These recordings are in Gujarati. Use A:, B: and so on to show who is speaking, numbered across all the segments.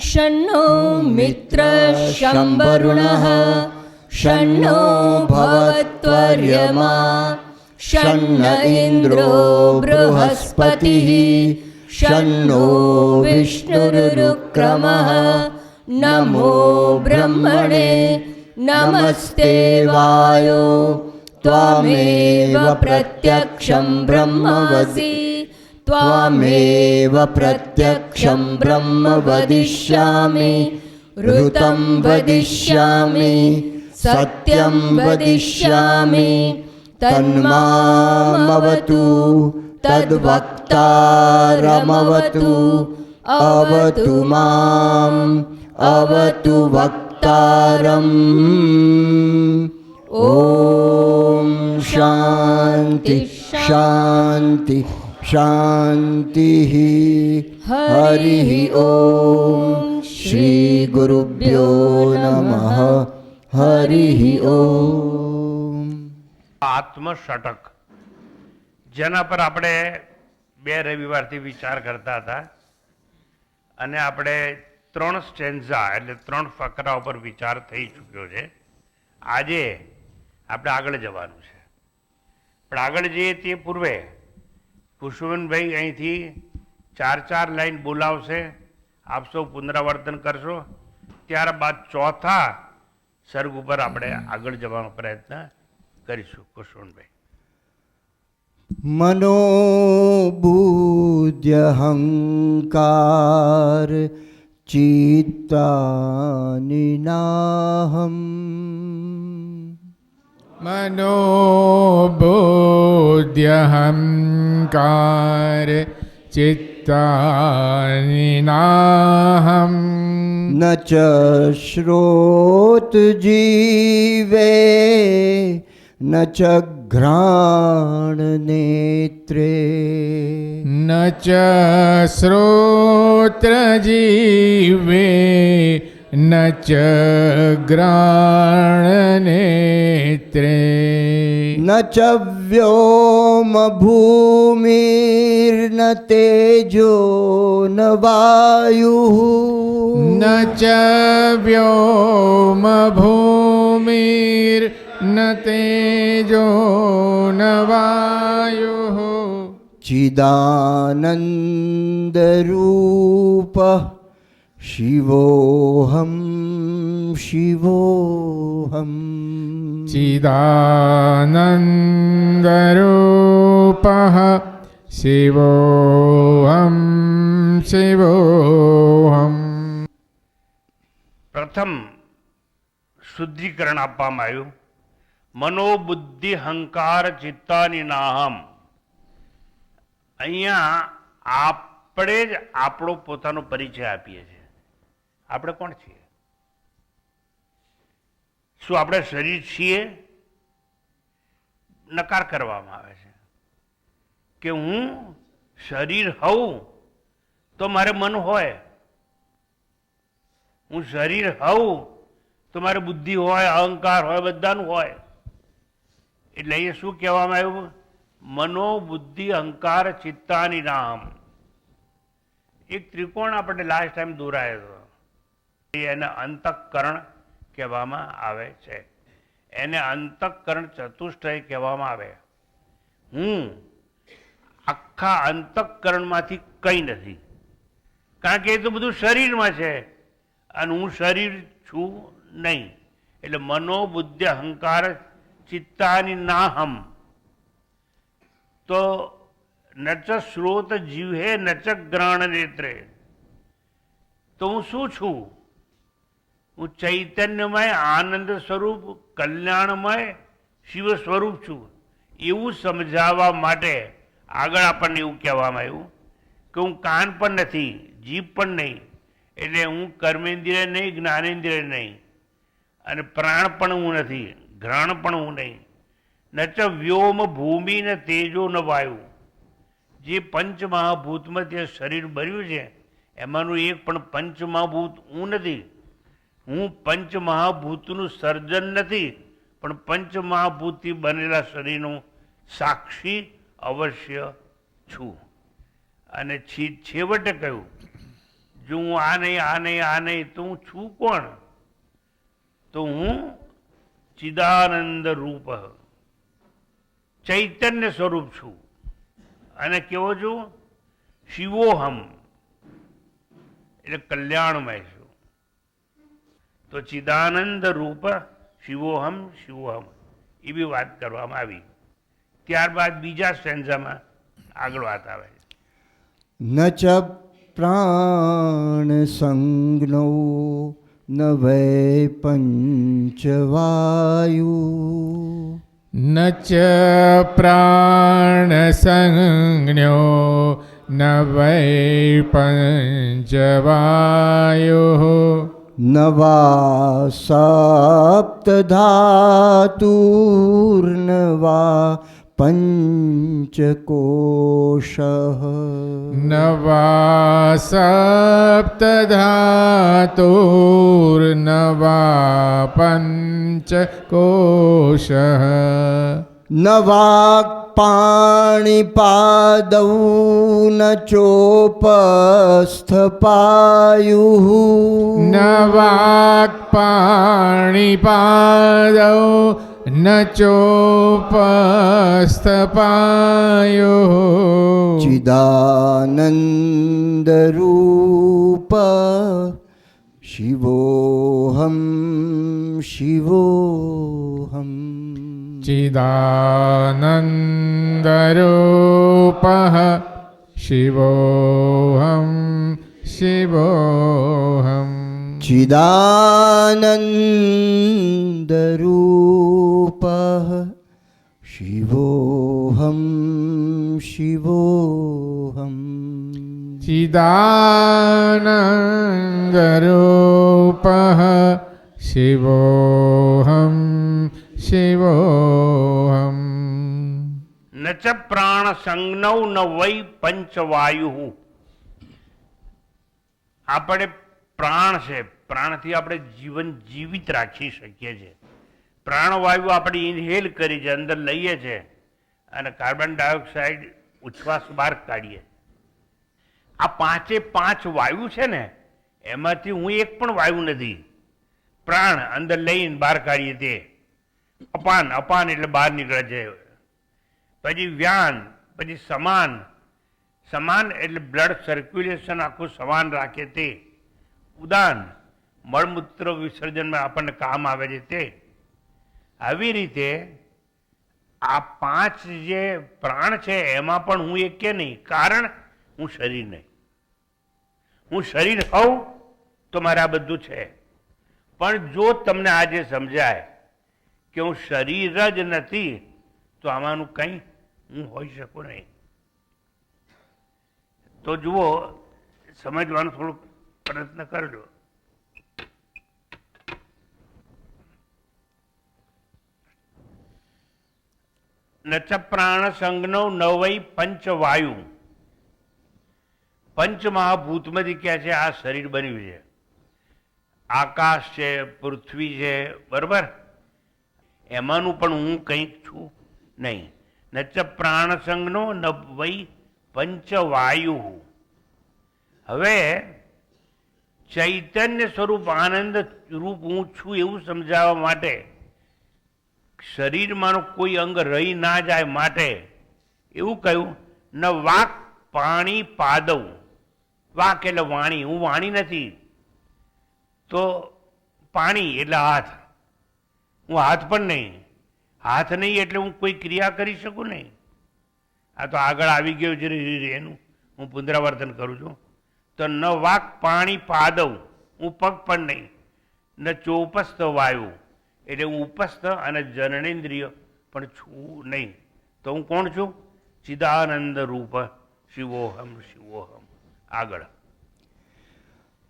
A: शन्नो मित्रः शम्बरुणः शन्नो भवत्वर्यमा शन्न इन्द्रो बृहस्पतिः शन्नो विष्णुरुक्रमः नमो ब्रह्मणे नमस्ते वायो त्वमेव प्रत्यक्षं ब्रह्मवसि त्वमेव प्रत्यक्षं ब्रह्म वदिष्यामि ऋतं वदिष्यामि सत्यं वदिष्यामि तन्मामवतु तद्वक्तारमवतु अवतु माम् अवतु वक्तारम्। ॐ शान्ति शान्ति शान्तिः। हरिः ॐ श्री गुरुभ्यो नमः। हरिः ॐ।
B: આત્મષટક જેના પર આપણે 2 રવિવારથી વિચાર કરતા હતા અને આપણે 3 સ્ટેન્ઝા એટલે 3 ફકરા ઉપર વિચાર થઈ ચૂક્યો છે. આજે આપણે આગળ જવાનું છે, પણ આગળ જઈએ તે પૂર્વે પુષ્પવનભાઈ અહીંથી 4 લાઈન બોલાવશે, આપ સૌ પુનરાવર્તન કરશો, ત્યારબાદ ચોથા સર્ગ ઉપર આપણે આગળ જવાનો પ્રયત્ન કરીશું. પુષ્પવનભાઈ.
C: मनोबुद्ध्यहंकार चित्तानिनाहम्
D: मनोबुद्ध्यहंकार चित्तानिनाहम्
C: न च श्रोतजीवे न च घ्राणनेत्रे
D: न च श्रोत्रजीवे न च घ्राणनेत्रे
C: न च व्योमभूमिर्न तेजो न वायुः
D: न च व्योमभूमिर्न तेजो न वायुः चिदानन्दरूपः शिवोऽहं शिवोऽहम् चिदानन्दरूपः शिवोऽहं शिवोऽहम्.
B: પ્રથમ શુદ્ધિકરણ આપવામાં આવ્યું. મનોબુદ્ધિ હંકાર ચિત્તાનિનાહમ. અહીંયા આપણે જ આપણો પોતાનો પરિચય આપીએ છીએ. આપણે કોણ છીએ? શું આપણે શરીર છીએ? નકાર કરવામાં આવે છે કે હું શરીર હોઉં તો મારે મન હોય, હું શરીર હોઉં તો મારે બુદ્ધિ હોય, અહંકાર હોય, બધાનું હોય. એટલે અહીંયા શું કહેવામાં આવ્યું? મનોબુદ્ધિ અહંકાર ચિત્તાનિનાહમ. એક ત્રિકોણ આપણે લાસ્ટ ટાઈમ દોરાયો હતો, એને અંતઃકરણ કહેવામાં આવે છે. એને અંતઃકરણ ચતુષ્ટય કહેવામાં આવે. હું આખા અંતઃકરણમાંથી કંઈ નથી, કારણ કે એ તો બધું શરીરમાં છે અને હું શરીર છું નહીં. એટલે મનોબુદ્ધિ અહંકાર ચિત્તાનિનાહમ. તો નચ શ્રોત જીવે નચ ગ્રાણ નેત્રે. તો હું શું છું? હું ચૈતન્યમય આનંદ સ્વરૂપ કલ્યાણમય શિવ સ્વરૂપ છું. એવું સમજાવવા માટે આગળ આપણને એવું કહેવામાં આવ્યું કે હું કાન પણ નથી, જીભ પણ નહીં, એટલે હું કર્મેન્દ્રિય નહીં, જ્ઞાનેન્દ્રિય નહીં, અને પ્રાણ પણ હું નથી, ઘ્રાણ પણ હું નહીં. નચ વ્યોમ ભૂમિ ને તેજો ન વાયુ. જે પંચમહાભૂતમાં જે શરીર બન્યું છે એમાંનું એક પણ પંચમહાભૂત હું નથી. હું પંચમહાભૂતનું સર્જન નથી, પણ પંચમહાભૂતથી બનેલા શરીરનું સાક્ષી અવશ્ય છું. અને છેવટે કહ્યું જો હું આ નહીં તો હું છું કોણ? તો હું ચિદાનંદ રૂપ ચૈતન્ય સ્વરૂપ છું. અને કેવો છું? શિવોહમ એટલે કલ્યાણમય છું. તો ચિદાનંદ રૂપ શિવોહમ એ બી વાત કરવામાં આવી. ત્યારબાદ બીજા સ્ટેન્ઝામાં આગળ વાત આવે છે.
C: ન ચ પ્રાણ સંજ્ઞો ન વૈ પંચવાયુ
D: ન ચ પ્રાણસંજ્ઞો ન વૈ પંચવાયુઃ
C: ન વા સપ્તધાતુર્ન વા પંચકોશઃ
D: ન વા સપ્તધાતુર્ન વા પંચકોશઃ
C: ન વાક્પાણિપાદૌ ન ચોપસ્થપાયુઃ
D: ન વાક્પાણિપાદૌ ન ચોપસ્થપાયુઃ
C: ચિદાનંદરૂપ શિવોહમ શિવોહમ
D: ચિદાનંદરૂપઃ શિવોહમ શિવોહમ
C: ચિદાનંદરૂપ શિવોહમ શિવોહમ
D: ચિદાનંદરૂપઃ શિવોહમ શિવોહમ
B: ન ચ પ્રાણ સંજ્ઞૌ ન વૈ પંચવાયુ. આપણે પ્રાણ છે, પ્રાણથી આપણે જીવન જીવિત રાખી શકીએ છીએ. પ્રાણવાયુ આપણે ઇન્હેલ કરી છે, અંદર લઈએ છીએ અને કાર્બન ડાયોક્સાઇડ ઉચ્છ્વાસ બહાર કાઢીએ. આ પાંચે પાંચ વાયુ છે ને, એમાંથી હું એક પણ વાયુ નથી. પ્રાણ અંદર લઈને બહાર કાઢીએ તે અપાન, અપાન એટલે બહાર નીકળે છે. પછી વ્યાન, પછી સમાન, સમાન એટલે બ્લડ સર્ક્યુલેશન આખું સમાન રાખે તે. ઉદાન, મળમૂત્ર વિસર્જનમાં આપણને કામ આવે છે તે. આવી રીતે આ પાંચ જે પ્રાણ છે એમાં પણ હું એક કે નહીં, કારણ હું શરીર નહીં. હું શરીર હોઉં તો મારે આ બધું છે. પણ જો તમને આજે સમજાય કે હું શરીર જ નથી તો આમાંનું કંઈ હું હોઈ શકું નહીં. તો જુઓ, સમજવાનો થોડો પ્રયત્ન કરજો. ન ચ પ્રાણ સંજ્ઞો ન વૈ પંચવાયુ. પંચમહાભૂતમાંથી ક્યાં છે આ શરીર બન્યું છે. આકાશ છે, પૃથ્વી છે, બરોબર? એમાંનું પણ હું કંઈક છું નહીં. ન ચ પ્રાણ સંજ્ઞો ન વૈ પંચવાયુ. હવે ચૈતન્ય સ્વરૂપ આનંદ રૂપ હું છું એવું સમજાવવા માટે, શરીરમાંનો કોઈ અંગ રહી ના જાય માટે એવું કહ્યું. ન વાક પાણી પાદવ. વાક એટલે વાણી, હું વાણી નથી. તો પાણી એટલે હાથ, હું હાથ પણ નહીં. હાથ નહીં એટલે હું કોઈ ક્રિયા કરી શકું નહીં. આ તો આગળ આવી ગયું છે એનું હું પુનરાવર્તન કરું છું. તો ન વાક પાણી પાદવ, હું પગ પણ નહીં. ન ચોપસ્થ વાયુ એટલે હું ઉપસ્થ અને જનનેન્દ્રિય પણ છું નહીં. તો હું કોણ છું? ચિદાનંદ રૂપ શિવોહમ શિવોહમ. આગળ.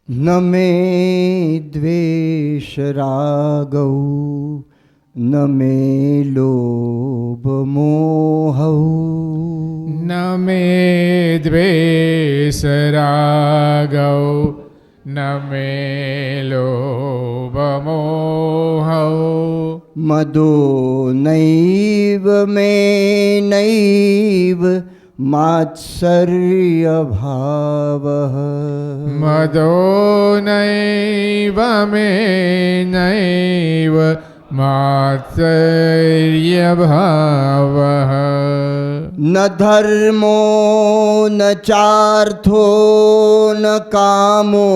C: ન મે દ્વેષ રાગૌ ન મે લોભ મોહૌ
D: ન મે દ્વેષ રાગૌ ન મે લોભ મોહૌ
C: મદો નૈવ મે નૈવ मात्सर्यभावः
D: मदो नैव मे नैव मात्सर्यभावः
C: न धर्मो न चार्थो न कामो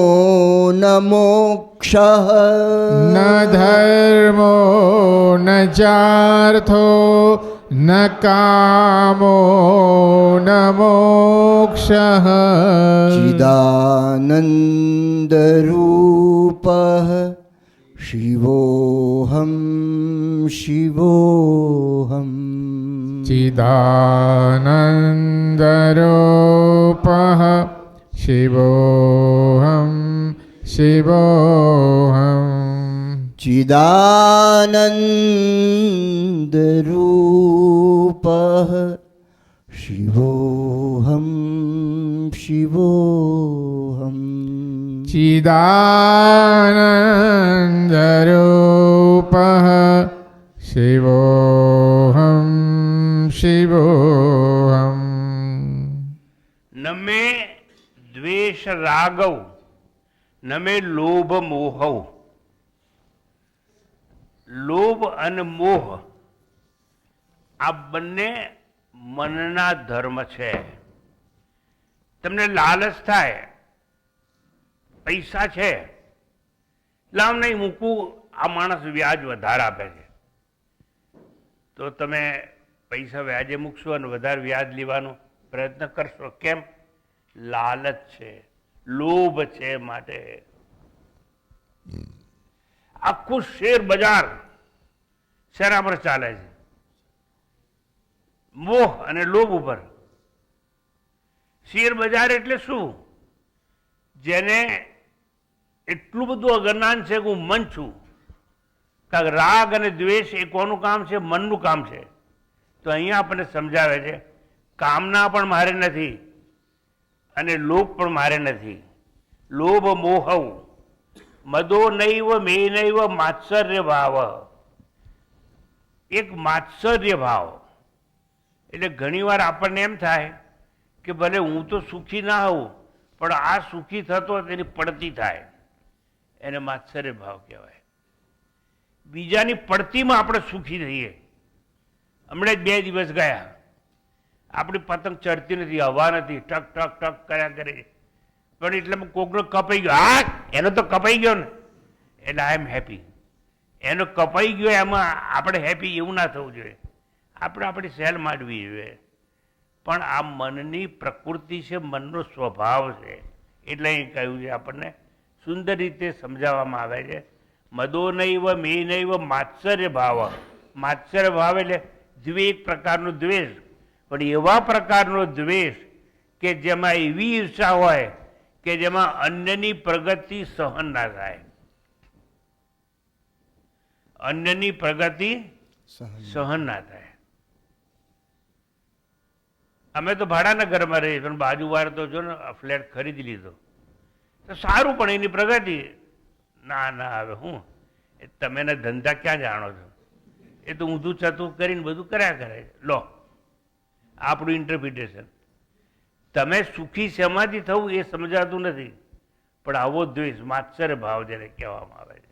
C: न मोक्षः
D: न धर्मो न चार्थो न कामो न मोक्षः
C: चिदानन्दरूपः शिवोऽहं शिवोऽहम्
D: चिदानन्दरूपः शिवोऽहं शिवोऽहम्
C: चिदानन्दरूपः शिवोऽहं शिवोऽहम्
D: चिदानन्दरूपः शिवोऽहं शिवोऽहम्
B: न मे द्वेष रागव न मे लोभ मोहव. લોભ અને મોહ આ બંને મનના ધર્મ છે. તમને લાલચ થાય, પૈસા છે, લાવ નહીં મૂકવું, આ માણસ વ્યાજ વધારે આપે છે, તો તમે પૈસા વ્યાજે મૂકશો અને વધારે વ્યાજ લેવાનો પ્રયત્ન કરશો. કેમ? લાલચ છે, લોભ છે. માટે આખું શેર બજાર શેના પર ચાલે છે? મોહ અને લોભ ઉપર. શેર બજાર એટલે શું? જેને એટલું બધું અજ્ઞાન છે કે હું મન છું. કારણ રાગ અને દ્વેષ એ કોનું કામ છે? મનનું કામ છે. તો અહીંયા આપણને સમજાવે છે કામના પણ મારે નથી અને લોભ પણ મારે નથી. લોભ મોહવ મદો નૈવ મે નૈવ માત્સર્ય ભાવ. એક માત્સર્ય ભાવ એટલે ઘણીવાર આપણને એમ થાય કે ભલે હું તો સુખી ના હોઉં પણ આ સુખી થતો તેની પડતી થાય, એને માત્સર્ય ભાવ કહેવાય. બીજાની પડતીમાં આપણે સુખી થઈએ. હમણાં જ 2 દિવસ ગયા, આપણી પતંગ ચડતી નથી, હવા નથી, ટક ટક ટક કર્યા કરે, પણ એટલે કોકનો કપાઈ ગયો. હા, એનો તો કપાઈ ગયો ને એટલે આઈ એમ હેપી. એનો કપાઈ ગયો એમાં આપણે હેપી એવું ના થવું જોઈએ. આપણે આપણી સેલ માંડવી જોઈએ. પણ આ મનની પ્રકૃતિ છે, મનનો સ્વભાવ છે. એટલે અહીં કહ્યું છે, આપણને સુંદર રીતે સમજાવવામાં આવે છે. મદો નૈવ મે નૈવ માત્સર્ય ભાવ. માત્સર્ય ભાવ એટલે એક પ્રકારનો દ્વેષ, પણ એવા પ્રકારનો દ્વેષ કે જેમાં એવી ઈર્ષા હોય કે જેમાં અન્યની પ્રગતિ સહન ના થાય. અન્યની પ્રગતિ સહન ના થાય. અમે તો ભાડાના ઘરમાં રહીએ, પણ બાજુવાળા તો જો ને ફ્લેટ ખરીદી લીધો તો સારું, પણ એની પ્રગતિ ના ના. હવે હું તમે એના ધંધા ક્યાં જાણો છો? એ તો ઊંધું ચતું કરીને બધું કર્યા કરે. લો આપણું ઇન્ટરપ્રિટેશન. તમે સુખી શેમાંથી થવું એ સમજાતું નથી. પણ આવો દ્વેષ, માત્સર્ય ભાવ જેને કહેવામાં આવે છે.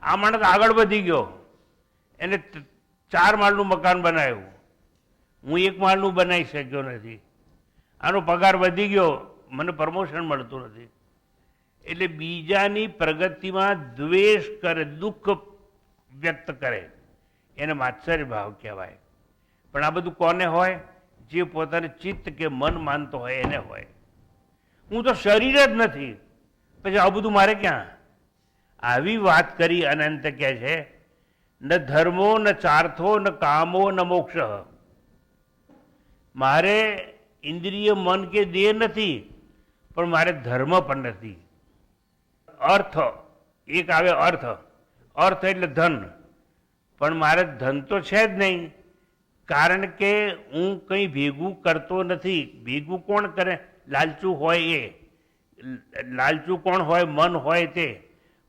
B: આ માણસ આગળ વધી ગયો, એને 4 માળનું મકાન બનાવ્યું, હું 1 માળનું બનાવી શક્યો નથી. આનો પગાર વધી ગયો, મને પ્રમોશન મળતું નથી. એટલે બીજાની પ્રગતિમાં દ્વેષ કરે, દુઃખ વ્યક્ત કરે, એને માત્સર્ય ભાવ કહેવાય. પણ આ બધું કોને હોય? જે પોતાને ચિત્ત કે મન માનતો હોય એને હોય. હું તો શરીર જ નથી, પછી આ બધું મારે ક્યાં? આવી વાત કરી અને અંતે કહે છે ન ધર્મો ન ચાર્થો ન કામો ન મોક્ષ. મારે ઇન્દ્રિય મન કે દેહ નથી, પણ મારે ધર્મ પણ નથી. અર્થ એક આવે, અર્થ. અર્થ એટલે ધન, પણ મારે ધન તો છે જ નહીં, કારણ કે હું કંઈ ભેગું કરતો નથી. ભેગું કોણ કરે? લાલચું હોય એ. લાલચું કોણ હોય? મન હોય તે.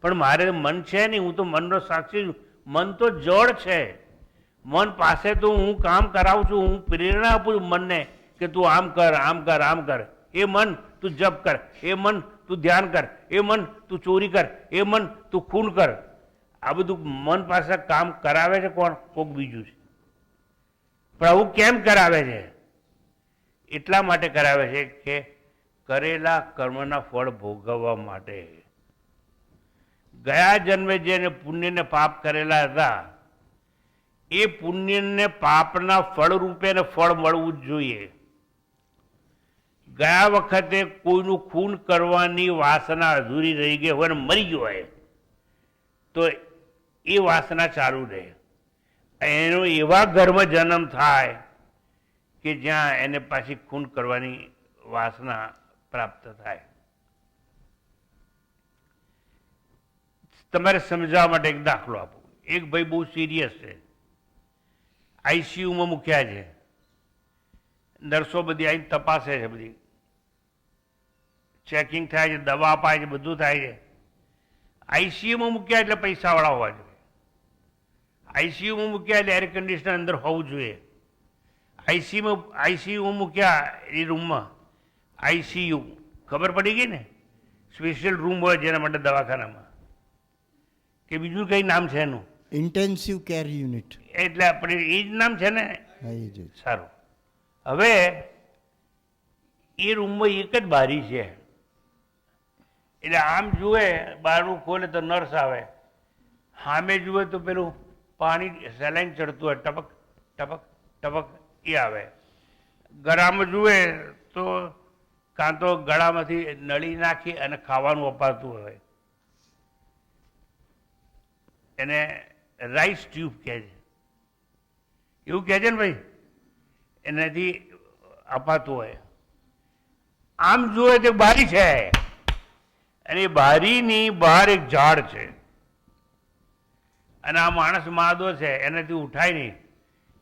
B: પણ મારે મન છે નહીં, હું તો મનનો સાક્ષી છું. મન તો જળ છે. મન પાસે તો હું કામ કરાવું છું, હું પ્રેરણા આપું છું મનને કે તું આમ કર, આમ કર, આમ કર. એ મન તું જપ કર, એ મન તું ધ્યાન કર, એ મન તું ચોરી કર, એ મન તું ખૂન કર. આ બધું મન પાસે કામ કરાવે છે કોણ? કોક બીજું છે. પણ આવું કેમ કરાવે છે? એટલા માટે કરાવે છે કે કરેલા કર્મના ફળ ભોગવવા માટે. ગયા જન્મે જેને પુણ્ય ને પાપ કરેલા હતા એ પુણ્ય ને પાપના ફળ રૂપે ફળ મળવું જ જોઈએ. ગયા વખતે કોઈનું ખૂન કરવાની વાસના અધૂરી રહી ગઈ હોય ને મરી ગયો હોય તો એ વાસના ચાલુ રહે. એનો એવા ઘરમાં જન્મ થાય કે જ્યાં એને પાછી ખૂન કરવાની વાસના પ્રાપ્ત થાય. તમારે સમજાવવા માટે એક દાખલો આપો. એક ભાઈ બહુ સિરિયસ છે, આઈસીયુમાં મૂક્યા છે, નર્સો બધી આવીને તપાસે છે, બધી ચેકિંગ થાય છે, દવા અપાય છે, બધું થાય છે. આઈસીયુમાં મૂક્યા એટલે પૈસાવાળા હોવા જોઈએ. આઈસીયુમાં મૂક્યા એટલે એર કન્ડિશનર અંદર હોવું જોઈએ. આઈસીયુમાં મૂક્યા એ રૂમમાં આઈસીયુ ખબર પડી ગઈ ને, સ્પેશિયલ રૂમ હોય જેના માટે દવાખાનામાં, કે બીજું કઈ નામ છે એનું?
C: Intensive care unit.
B: એટલે આપણે એ જ નામ છે ને?
C: હા, એ જ.
B: સારું. હવે એ રૂમમાં એક જ બારી છે, એટલે આમ જુએ, બારણું ખોલે તો નર્સ આવે, સામે જુએ તો પેલું પાણી સેલાઈન ચડતું હોય, ટપક ટપક ટપક એ આવે. ગળામાં જુએ તો કાં તો ગળામાંથી નળી નાખી અને ખાવાનું અપાતું હોય, એને રાઈસ ટ્યુબ કહે છે, એવું કહે છે ને ભાઈ, એનાથી અપાતું હોય. આમ જુએ તો બારી છે અને એ બારીની બહાર એક ઝાડ છે અને આ માણસ માદો છે, એનાથી ઉઠાય નહીં.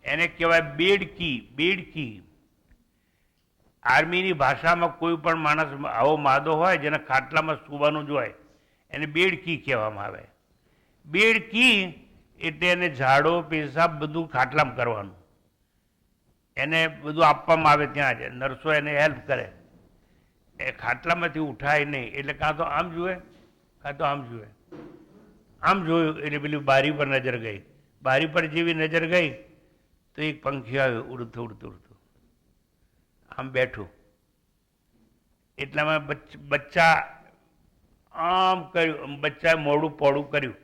B: એને કહેવાય બેડકી. બેડકી આર્મીની ભાષામાં કોઈ પણ માણસ આવો માદો હોય જેને ખાટલામાં સૂવાનું જ હોય એને બેડકી કહેવામાં આવે. બેડકી એટલે એને ઝાડો પેશાબ બધું ખાટલામાં કરવાનું, એને બધું આપવામાં આવે ત્યાં જ, નર્સો એને હેલ્પ કરે. એ ખાટલામાંથી ઉઠાય નહીં એટલે કાં તો આમ જુએ કાં તો આમ જુએ. આમ જોયું એટલે પેલી બારી પર નજર ગઈ. બારી પર જેવી નજર ગઈ તો એક પંખી આવ્યું ઉડતું ઉડતું ઉડતું, આમ બેઠું. એટલામાં બચ્ચા આમ કર્યું, બચ્ચાએ મોઢું પોળું કર્યું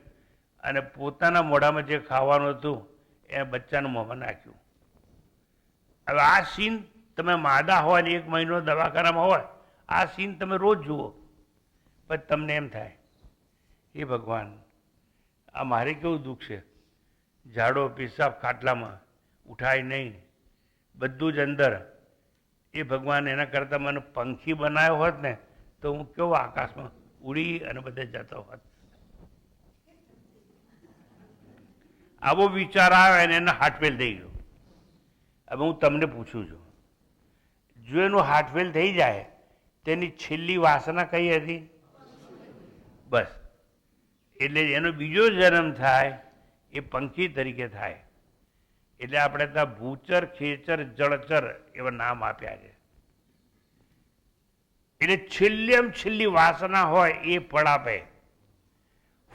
B: અને પોતાના મોઢામાં જે ખાવાનું હતું એ બચ્ચાનું મોંમાં નાખ્યું. હવે આ સીન તમે માદા હોય ને 1 મહિનો દવાખાનામાં હોય, આ સીન તમે રોજ જુઓ, પણ તમને એમ થાય એ ભગવાન, આ મારે કેવું દુઃખ છે, ઝાડો પેશાબ ખાટલામાં, ઉઠાય નહીં, બધું જ અંદર. એ ભગવાન એના કરતાં મને પંખી બનાવ્યો હોત ને તો હું કેવો આકાશમાં ઉડી અને બધે જતો હોત. આવો વિચાર આવે અને એનો હાર્ટફેલ થઈ ગયો. હવે હું તમને પૂછું છું, જો એનું હાર્ટફેલ થઈ જાય તેની છેલ્લી વાસના કઈ હતી? બસ. એટલે એનો બીજો જન્મ થાય એ પંખી તરીકે થાય. એટલે આપણે ત્યાં ભૂચર, ખેચર, જળચર એવા નામ આપ્યા છે. એટલે છેલ્લી વાસના હોય એ ફળ આપે.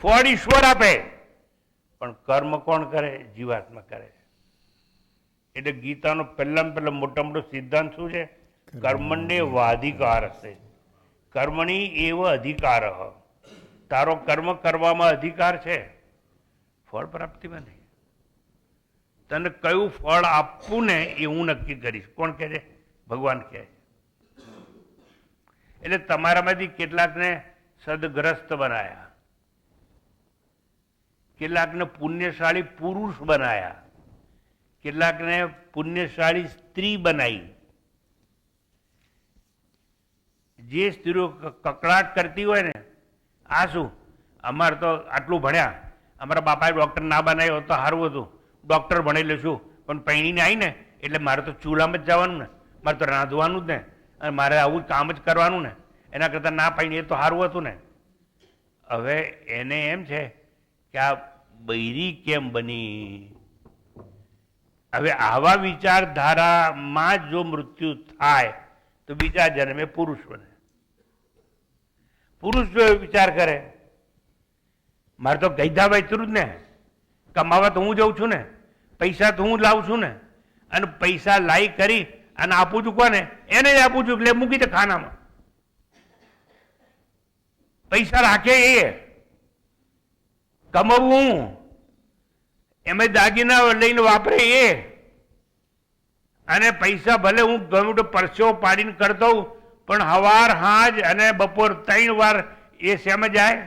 B: ફળ ઈશ્વર આપે પણ કર્મ કોણ કરે? જીવાત્મા કરે. એટલે ગીતાનો પહેલા મોટા મોટો સિદ્ધાંત શું છે? કર્મણ્ય વાધિકાર હશે, કર્મણી એવ અધિકાર. તારો કર્મ કરવામાં અધિકાર છે, ફળ પ્રાપ્તિમાં નહીં. તને કયું ફળ આપવું ને એ હું નક્કી કરીશ. કોણ કહે છે? ભગવાન કહે છે. એટલે તમારામાંથી કેટલાકને સદગ્રસ્ત બનાયા, કેટલાકને પુણ્યશાળી પુરુષ બનાયા, કેટલાકને પુણ્યશાળી સ્ત્રી બનાવી. જે સ્ત્રીઓ કકડાટ કરતી હોય ને, આ શું અમારે તો આટલું ભણ્યા, અમારા બાપાએ ડૉક્ટર ના બનાવ્યો તો સારું હતું, ડૉક્ટર ભણી લઈશું, પણ પૈણીને આવીને એટલે મારે તો ચૂલામાં જ જવાનું ને, મારે તો રાંધવાનું જ ને, અને મારે આવું કામ જ કરવાનું ને, એના કરતાં ના પૈણી તો સારું હતું ને. હવે એને એમ છે કે આ બૈરી કેમ બની? હવે આવા વિચારધારામાં જો મૃત્યુ થાય તો બીજા જન્મે પુરુષ બને. પુરુષ જો એવો વિચાર કરે, મારે તો ગઈધા વાંચરું જ ને, કમાવા તો હું જઉં છું ને, પૈસા તો હું લાવું છું ને, અને પૈસા લાઈ કરી અને આપું છું કોને? એને જ આપું છું. એટલે મૂકી દે ખાનામાં. પૈસા રાખે એ, કમાવું હું, એમાં દાગીના લઈને વાપરે એ, અને પૈસા ભલે હું ગમે તો પરસેવો પાડીને કરતો હોઉં, પણ હવાર હાંજ અને બપોર 3 વાર એ શેમ જાય?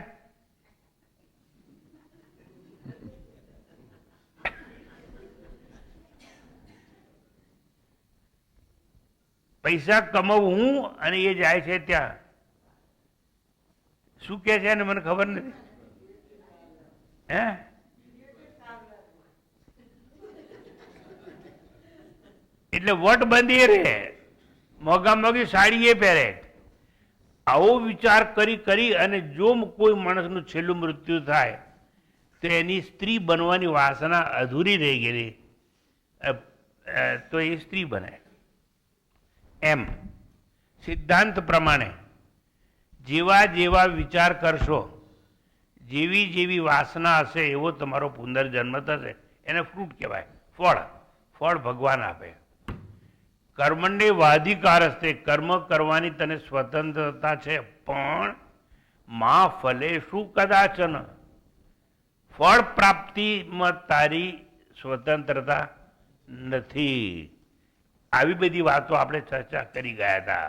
B: પૈસા કમાવું હું અને એ જાય છે ત્યાં. શું કે છે ને મને ખબર નથી. હે એટલે વટ બંધી રે, મોગા મોગી સાડી એ પહેરે. આવો વિચાર કરી કરી અને જો કોઈ માણસનું છેલ્લું મૃત્યુ થાય તો એની સ્ત્રી બનવાની વાસના અધૂરી રહી ગયેલી, તો એ સ્ત્રી બને. એમ સિદ્ધાંત પ્રમાણે જેવા જેવા વિચાર કરશો, જેવી જેવી વાસના હશે એવો તમારો પુનર્જન્મ થશે. એને ફ્રૂટ કહેવાય, ફળ. ફળ ભગવાન આપે. કર્મણ્ય વાધિકાર હસ્તે, કર્મ કરવાની તને સ્વતંત્રતા છે, પણ માં ફલે શું કદાચન, ફળ પ્રાપ્તિમાં તારી સ્વતંત્રતા નથી. આવી બધી વાતો આપણે ચર્ચા કરી ગયા હતા.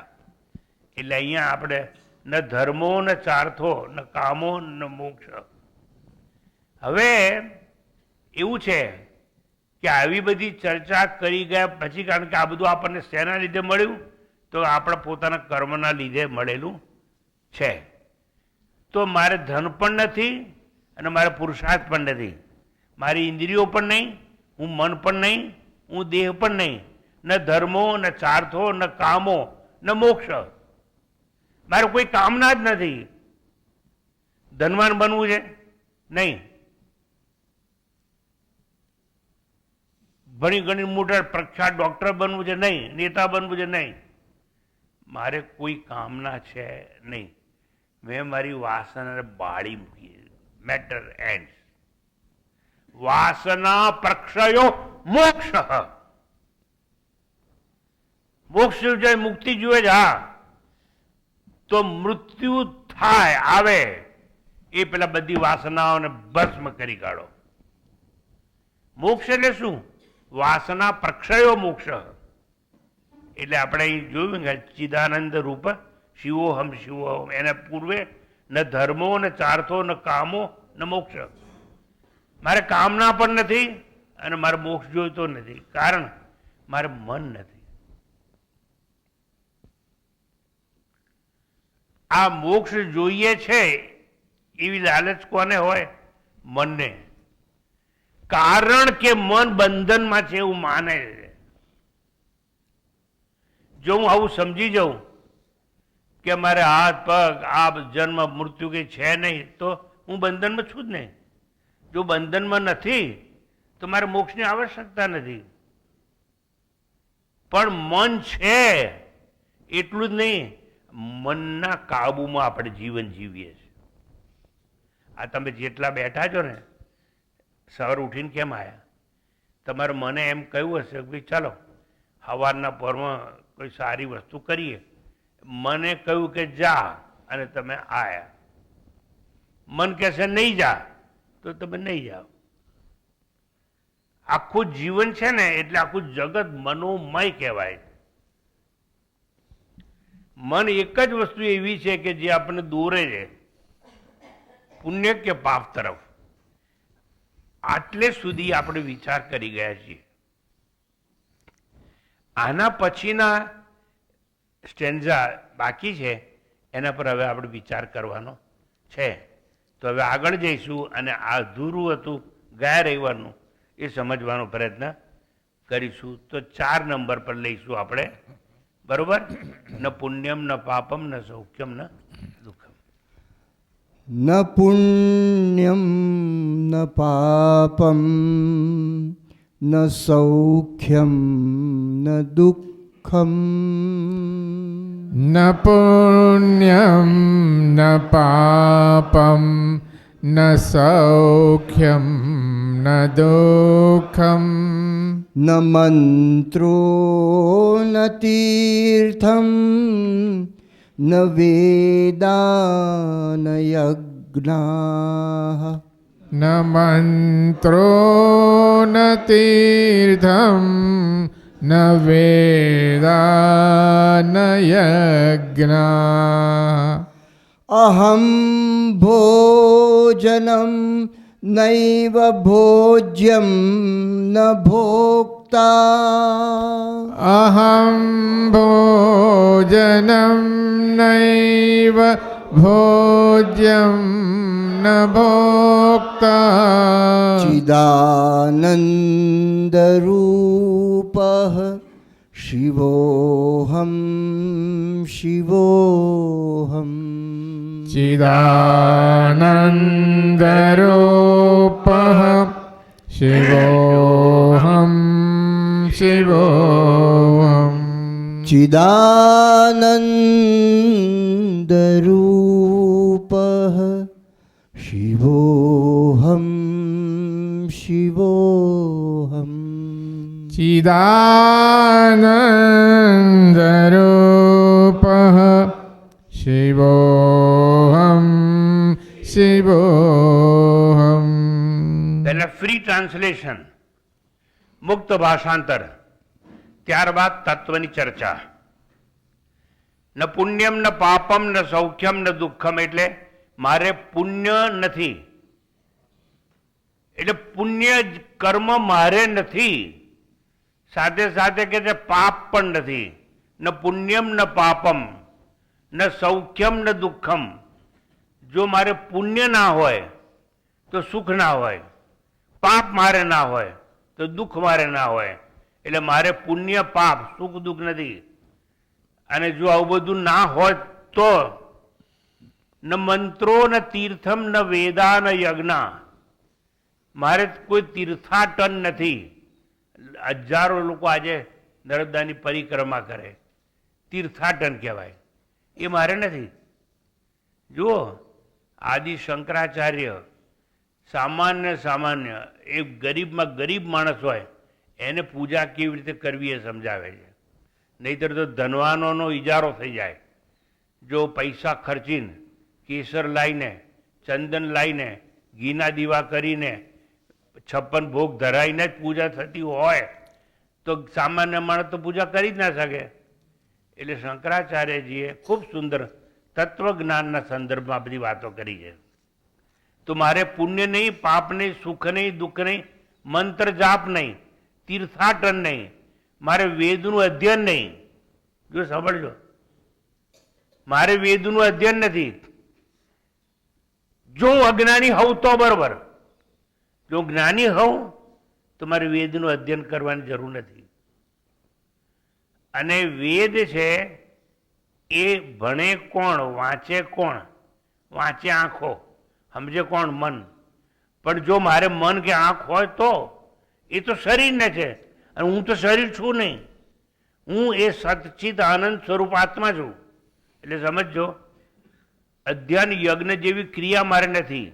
B: એટલે અહીંયા આપણે ન ધર્મો ન ચાર્થો ન કામો ન મોક્ષ. હવે એવું છે કે આવી બધી ચર્ચા કરી ગયા પછી, કારણ કે આ બધું આપણને શેના લીધે મળ્યું? તો આપણા પોતાના કર્મના લીધે મળેલું છે. તો મારે ધન પણ નથી અને મારે પુરુષાર્થ પણ નથી, મારી ઇન્દ્રિયો પણ નહીં, હું મન પણ નહીં, હું દેહ પણ નહીં, ન ધર્મો ન ચાર્થો ન કામો ન મોક્ષ. મારે કોઈ કામના જ નથી. ધનવાન બનવું છે નહીં, ભણી ગણી મોટા પ્રખ્યાત ડોક્ટર બનવું છે નહીં, નેતા બનવું છે નહીં. મારે કોઈ કામના છે નહીં. મેં મારી વાસનાને બાળી મૂકી. Matter ends. વાસના પ્રક્ષયો મોક્ષ. મોક્ષ જોઈએ, મુક્તિ જોઈએ. હા, તો મૃત્યુ થાય આવે એ પેલા બધી વાસનાઓને ભસ્મ કરી કાઢો. મોક્ષ એટલે શું? વાસના પ્રક્ષયો મોક્ષ. એટલે આપણે અહીં જોયું કે ચિદાનંદ રૂપ શિવોહમ શિવોહમ, એના પૂર્વે ન ધર્મો ન ચાર્થો ન કામો ન મોક્ષ. મારે કામના પણ નથી અને મારે મોક્ષ જોઈતો નથી, કારણ મારે મન નથી. આ મોક્ષ જોઈએ છે એવી લાલચ કોને હોય? મનને. કારણ કે મન બંધનમાં છે એવું માને છે. જો હું આવું સમજી જાઉં કે મારે હાથ પગ આ જન્મ મૃત્યુ કઈ છે નહીં, તો હું બંધનમાં છું જ નહીં. જો બંધનમાં નથી તો મારે મોક્ષની આવશ્યકતા નથી. પણ મન છે એટલું જ નહીં, મનના કાબુમાં આપણે જીવન જીવીએ છીએ. આ તમે જેટલા બેઠા છો ને, સવાર ઉઠીને કેમ આવ્યા? તમારે મને એમ કહ્યું હશે કે ચાલો સવારના પરમાં કોઈ સારી વસ્તુ કરીએ. મને કહ્યું કે જા, અને તમે આયા. મન કહેશે નહીં જા, તો તમે નહીં જાઓ. આખું જીવન છે ને, એટલે આખું જગત મનોમય કહેવાય. મન એક જ વસ્તુ એવી છે કે જે આપણને દોરે છે પુણ્ય કે પાપ તરફ. આટલે સુધી આપણે વિચાર કરી ગયા છીએ. આના પછીના સ્ટેન્ઝા બાકી છે, એના પર હવે આપણે વિચાર કરવાનો છે. તો હવે આગળ જઈશું અને આ અધૂરું હતું ગયા રવિવારનું એ સમજવાનો પ્રયત્ન કરીશું. તો 4 નંબર પર લઈશું આપણે. બરોબર? ન પુણ્યમ ન પાપમ ન સૌખ્યમ ન દુઃખમ.
A: ન પુણ્યમ ન પાપમ
C: न सौख्यं न दुःखम्
D: न पुण्यं न पापं न सौख्यं न दुःखम्
C: न मन्त्रो न तीर्थं न वेदा न यज्ञाः
D: न मन्त्रो न तीर्थं न वेदा न यज्ञाः
C: अहं भोजनं नैव भोज्यं न भोक्ता
D: अहं भोजनं नैव भोज्यं न भोक्ता
C: चिदानन्दरूपः शिवोऽहं शिवोऽहम्
D: चिदानन्दरूपः शिवोऽहं शिवोऽहम्
C: चिदानन्दरूपः शिवोऽहं शिवोऽहम्
D: चिदानन्दरूपः शिवोऽहं शिवोऽहम्
B: પહેલા ફ્રી ટ્રાન્સલેશન, મુક્ત ભાષાંતર, ત્યારબાદ તત્વની ચર્ચા. ન પુણ્યમ ન પાપમ ન સૌખ્યમ ન દુઃખમ, એટલે મારે પુણ્ય નથી, એટલે પુણ્ય કર્મ મારે નથી, સાથે સાથે કે છે પાપ પણ નથી. ન પુણ્યમ ન પાપમ ન સૌખ્યમ ન દુઃખમ. જો મારે પુણ્ય ના હોય તો સુખ ના હોય, પાપ મારે ના હોય તો દુઃખ મારે ના હોય. એટલે મારે પુણ્ય પાપ સુખ દુઃખ નથી. અને જો આવું બધું ના હોય તો ન મંત્રો ન તીર્થમ ન વેદા ન યજ્ઞ, મારે કોઈ તીર્થાટન નથી. હજારો લોકો આજે નર્મદાની પરિક્રમા કરે, તીર્થાટન કહેવાય, એ મારે નથી. જુઓ, આદિ શંકરાચાર્ય સામાન્ય એક ગરીબમાં ગરીબ માણસ હોય એને પૂજા કેવી રીતે કરવી એ સમજાવે છે. નહીતર તો ધનવાનોનો ઇજારો થઈ જાય. જો પૈસા ખર્ચીને કેસર લાવીને, ચંદન લાવીને, ઘીના દીવા કરીને, 56 ભોગ ધરાઈને જ પૂજા થતી હોય તો સામાન્ય માણસ તો પૂજા કરી જ ના શકે. એટલે શંકરાચાર્યજીએ ખૂબ સુંદર તત્વજ્ઞાનના સંદર્ભમાં બધી વાતો કરી છે. તો મારે પુણ્ય નહીં, પાપ નહીં, સુખ નહીં, દુઃખ નહીં, મંત્ર જાપ નહીં, તીર્થાટન નહીં, મારે વેદનું અધ્યયન નહીં. જો સાંભળજો, મારે વેદનું અધ્યયન નથી. જો અજ્ઞાની હોઉં તો બરોબર, જો જ્ઞાની હોઉં તો મારે વેદનું અધ્યયન કરવાની જરૂર નથી. અને વેદ છે એ ભણે કોણ, વાંચે કોણ? વાંચે આંખો, સમજે કોણ? મન. પણ જો મારે મન કે આંખ હોય તો એ તો શરીરને છે, અને હું તો શરીર છું નહીં. હું એ સચ્ચિત આનંદ સ્વરૂપ આત્મા છું. એટલે સમજજો, અધ્યયન યજ્ઞ જેવી ક્રિયા મારે નથી.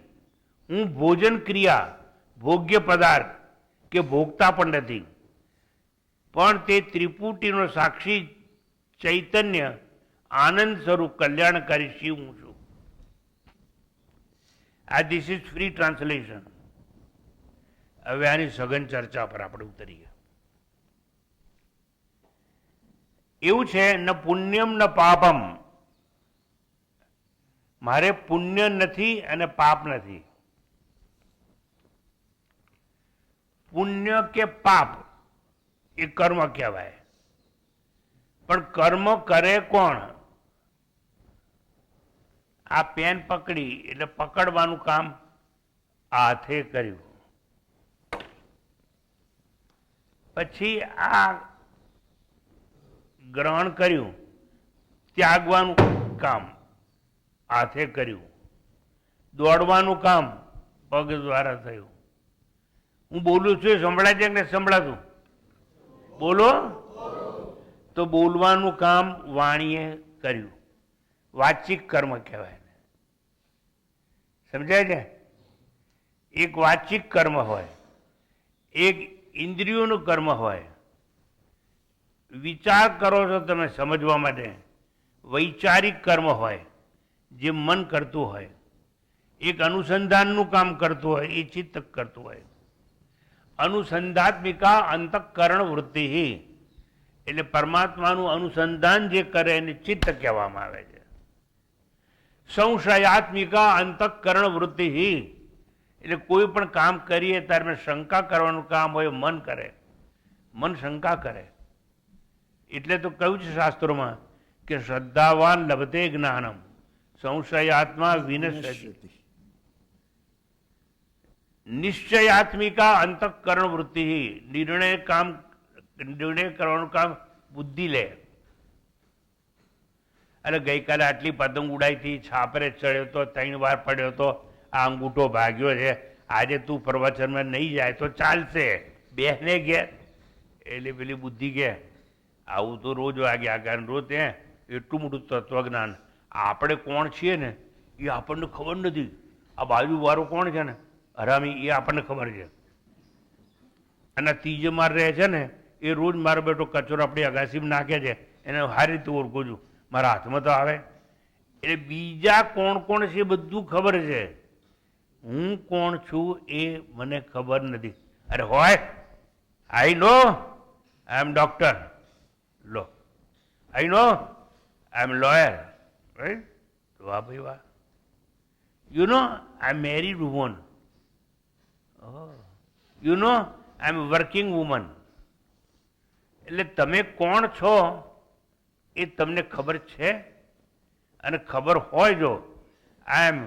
B: હું ભોજન ક્રિયા, ભોગ્ય પદાર્થ કે ભોગતા પણ નથી. પણ તે ત્રિપુટીનો સાક્ષી ચૈતન્ય આનંદ સ્વરૂપ કલ્યાણકારી શિવ હું છું. આ ધીસ ઇઝ ફ્રી ટ્રાન્સલેશન. હવે આની સઘન ચર્ચા પર આપણે ઉતરીએ. એવું છે, ન પુણ્યમ ન પાપમ, મારે પુણ્ય નથી અને પાપ નથી. પુણ્ય કે પાપ એ કર્મ કહેવાય, પણ કર્મ કરે કોણ? આ પેન પકડી એટલે પકડવાનું કામ હાથે કર્યું, પછી આ ગ્રહણ કર્યું, ત્યાગવાનું કામ હાથે કર્યું, દોડવાનું કામ પગ દ્વારા થયું, હું બોલું છું એ સંભળાય છે કે સંભળાતું? બોલો. તો બોલવાનું કામ વાણીએ કર્યું, વાચિક કર્મ કહેવાય. સમજાય છે? એક વાચિક કર્મ હોય, એક ઇન્દ્રિયોનું કર્મ હોય. વિચાર કરો છો તમે સમજવા માટે, વૈચારિક કર્મ હોય જે મન કરતું હોય, એક અનુસંધાનનું કામ કરતું હોય એ ચિત્ત કરતું હોય. અનુસંધાત્મિકા અંતઃકરણ વૃત્તિ, એટલે પરમાત્માનું અનુસંધાન જે કરે એને ચિત્ત કહેવામાં આવે છે. સંશયાત્મિકા અંતઃકરણ વૃત્તિ, એટલે કોઈ પણ કામ કરીએ ત્યારે શંકા કરવાનું કામ હોય મન કરે, મન શંકા કરે. એટલે તો કહ્યું છે શાસ્ત્રોમાં કે શ્રદ્ધાવાન લભતે જ્ઞાનમ સંશયાત્મા વિનશ્યતિ. નિશ્ચયાત્મિકા અંતઃકરણ વૃત્તિ, નિર્ણય કરવાનું કામ બુદ્ધિ લે. અરે ગઈકાલે આટલી પતંગ ઉડાઈ હતી, છાપરે ચડ્યો તો, 3 વાર પડ્યો તો, આ અંગૂઠો ભાગ્યો છે, આજે તું પ્રવચનમાં નહીં જાય તો ચાલશે, બેસને ઘેર. એટલે પેલી બુદ્ધિ કે આવું તો રોજ વાગ્યા કારણ રોજ ત્યાં એટલું મોટું તત્વજ્ઞાન. આપણે કોણ છીએ ને એ આપણને ખબર નથી. આ બાજુવાળો કોણ છે ને હરામી, એ આપણને ખબર છે. અને ત્રીજે માર રહે છે ને એ રોજ મારો બેટો કચરો આપણી અગાસીમાં નાખે છે, એને સારી રીતે ઓળખું છું, મારા હાથમાં તો આવે. એટલે બીજા કોણ કોણ છે એ બધું ખબર છે, હું કોણ છું એ મને ખબર નથી. અરે હોય, I know I am doctor, લો I know I am lawyer, right? વાહ ભાઈ વાહ. You know I am married woman, you know I am working woman. એટલે તમે કોણ છો એ તમને ખબર છે? અને ખબર હોય જો આઈ એમ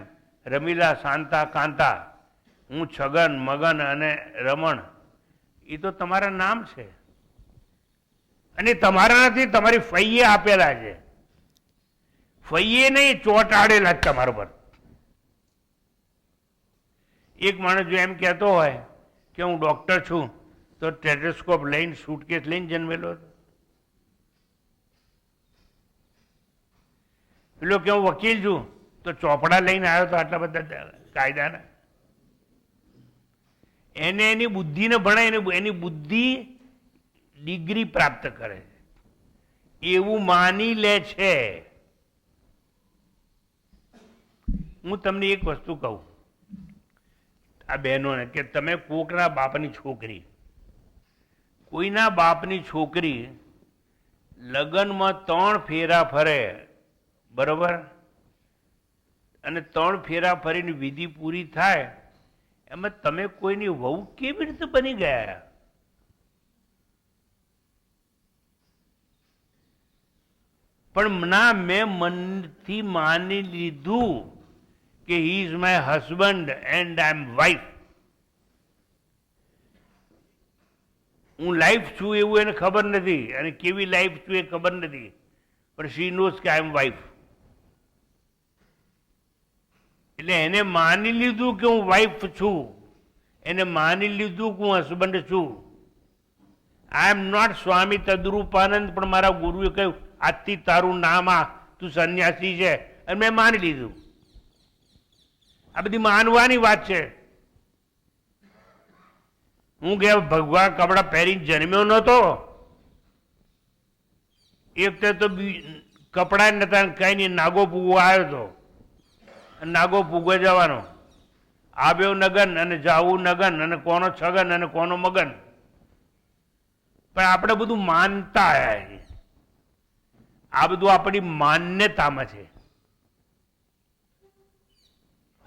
B: રમીલા શાંતા કાંતા, હું છગન મગન અને રમણ, એ તો તમારા નામ છે. અને તમારા નથી, તમારી ફઈએ આપેલા છે. ફઈએ નહીં, ચોંટાડેલા જ તમારા પર. એક માણસ જો એમ કહેતો હોય કે હું ડોક્ટર છું તો ટેલિસ્કોપ લઈને સુટકેસ લઈને જન્મેલો હતો. પેલો કે હું વકીલ છું તો ચોપડા લઈને આવ્યો તો આટલા બધા કાયદાના. એને એની બુદ્ધિને ભણાય, એની બુદ્ધિ ડિગ્રી પ્રાપ્ત કરે છે એવું માની લે છે. હું તમને એક વસ્તુ કહું આ બહેનોને, કે તમે કોકના બાપની છોકરી, કોઈના બાપની છોકરી લગ્નમાં 3 ફેરા ફરે, બરોબર? અને 3 ફેરા ફરીને વિધિ પૂરી થાય, એમાં તમે કોઈની વહુ કેવી રીતે બની ગયા? પણ ના, મેં મનથી માની લીધું કે he is my husband and I am wife. હું લાઈફ છું એવું એને ખબર નથી, અને કેવી લાઈફ છું એ ખબર નથી, પણ શી નોઝ કે આઈ એમ વાઇફ. એટલે એને માની લીધું કે હું વાઇફ છું, એને માની લીધું કે હું હસબન્ડ છું. આઈ એમ નોટ સ્વામી તદરૂપાનંદ, પણ મારા ગુરુએ કહ્યું આજથી તારું નામ આ, તું સંન્યાસી છે, અને મેં માની લીધું. આ બધી માનવાની વાત છે. હું કે ભગવાન કપડા પહેરીને જન્મ્યો નહોતો, એ વખતે તો કપડા નતા, કઈ નહીં, નાગો પૂગો આવ્યો હતો, નાગો પૂગો જવાનો, આવ્યો નગન અને જાવું નગન, અને કોનો છગન અને કોનો મગન. પણ આપણે બધું માનતા આવ્યા છીએ. આ બધું આપણી માન્યતામાં છે.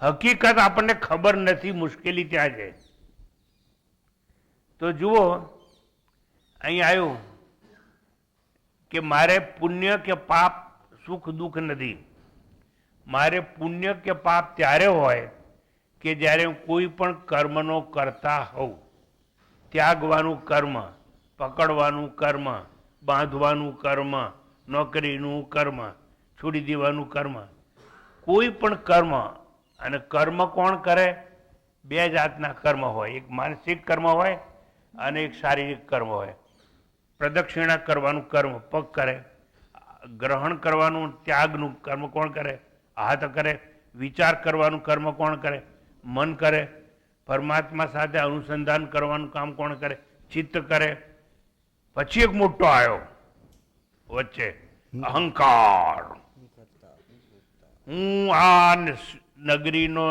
B: હકીકત આપણને ખબર નથી, મુશ્કેલી ત્યાં છે. તો જુઓ, અહીં આવ્યું કે મારે પુણ્ય કે પાપ સુખ દુઃખ નથી. મારે પુણ્ય કે પાપ ત્યારે હોય કે જ્યારે હું કોઈ પણ કર્મનો કરતા હોઉં. ત્યાગવાનું કર્મ, પકડવાનું કર્મ, બાંધવાનું કર્મ, નોકરીનું કર્મ, છોડી દેવાનું કર્મ, કોઈ પણ કર્મ. અને કર્મ કોણ કરે? બે જાતના કર્મ હોય, એક માનસિક કર્મ હોય અને એક શારીરિક કર્મ હોય. પ્રદક્ષિણા કરવાનું કર્મ પગ કરે, ગ્રહણ કરવાનું ત્યાગનું કર્મ કોણ કરે? હાથ કરે. વિચાર કરવાનું કર્મ કોણ કરે? મન કરે. પરમાત્મા સાથે અનુસંધાન કરવાનું કામ કોણ કરે? ચિત્ત કરે. પછી એક મોટો આવ્યો વચ્ચે, અહંકાર. હું આ નગરીનો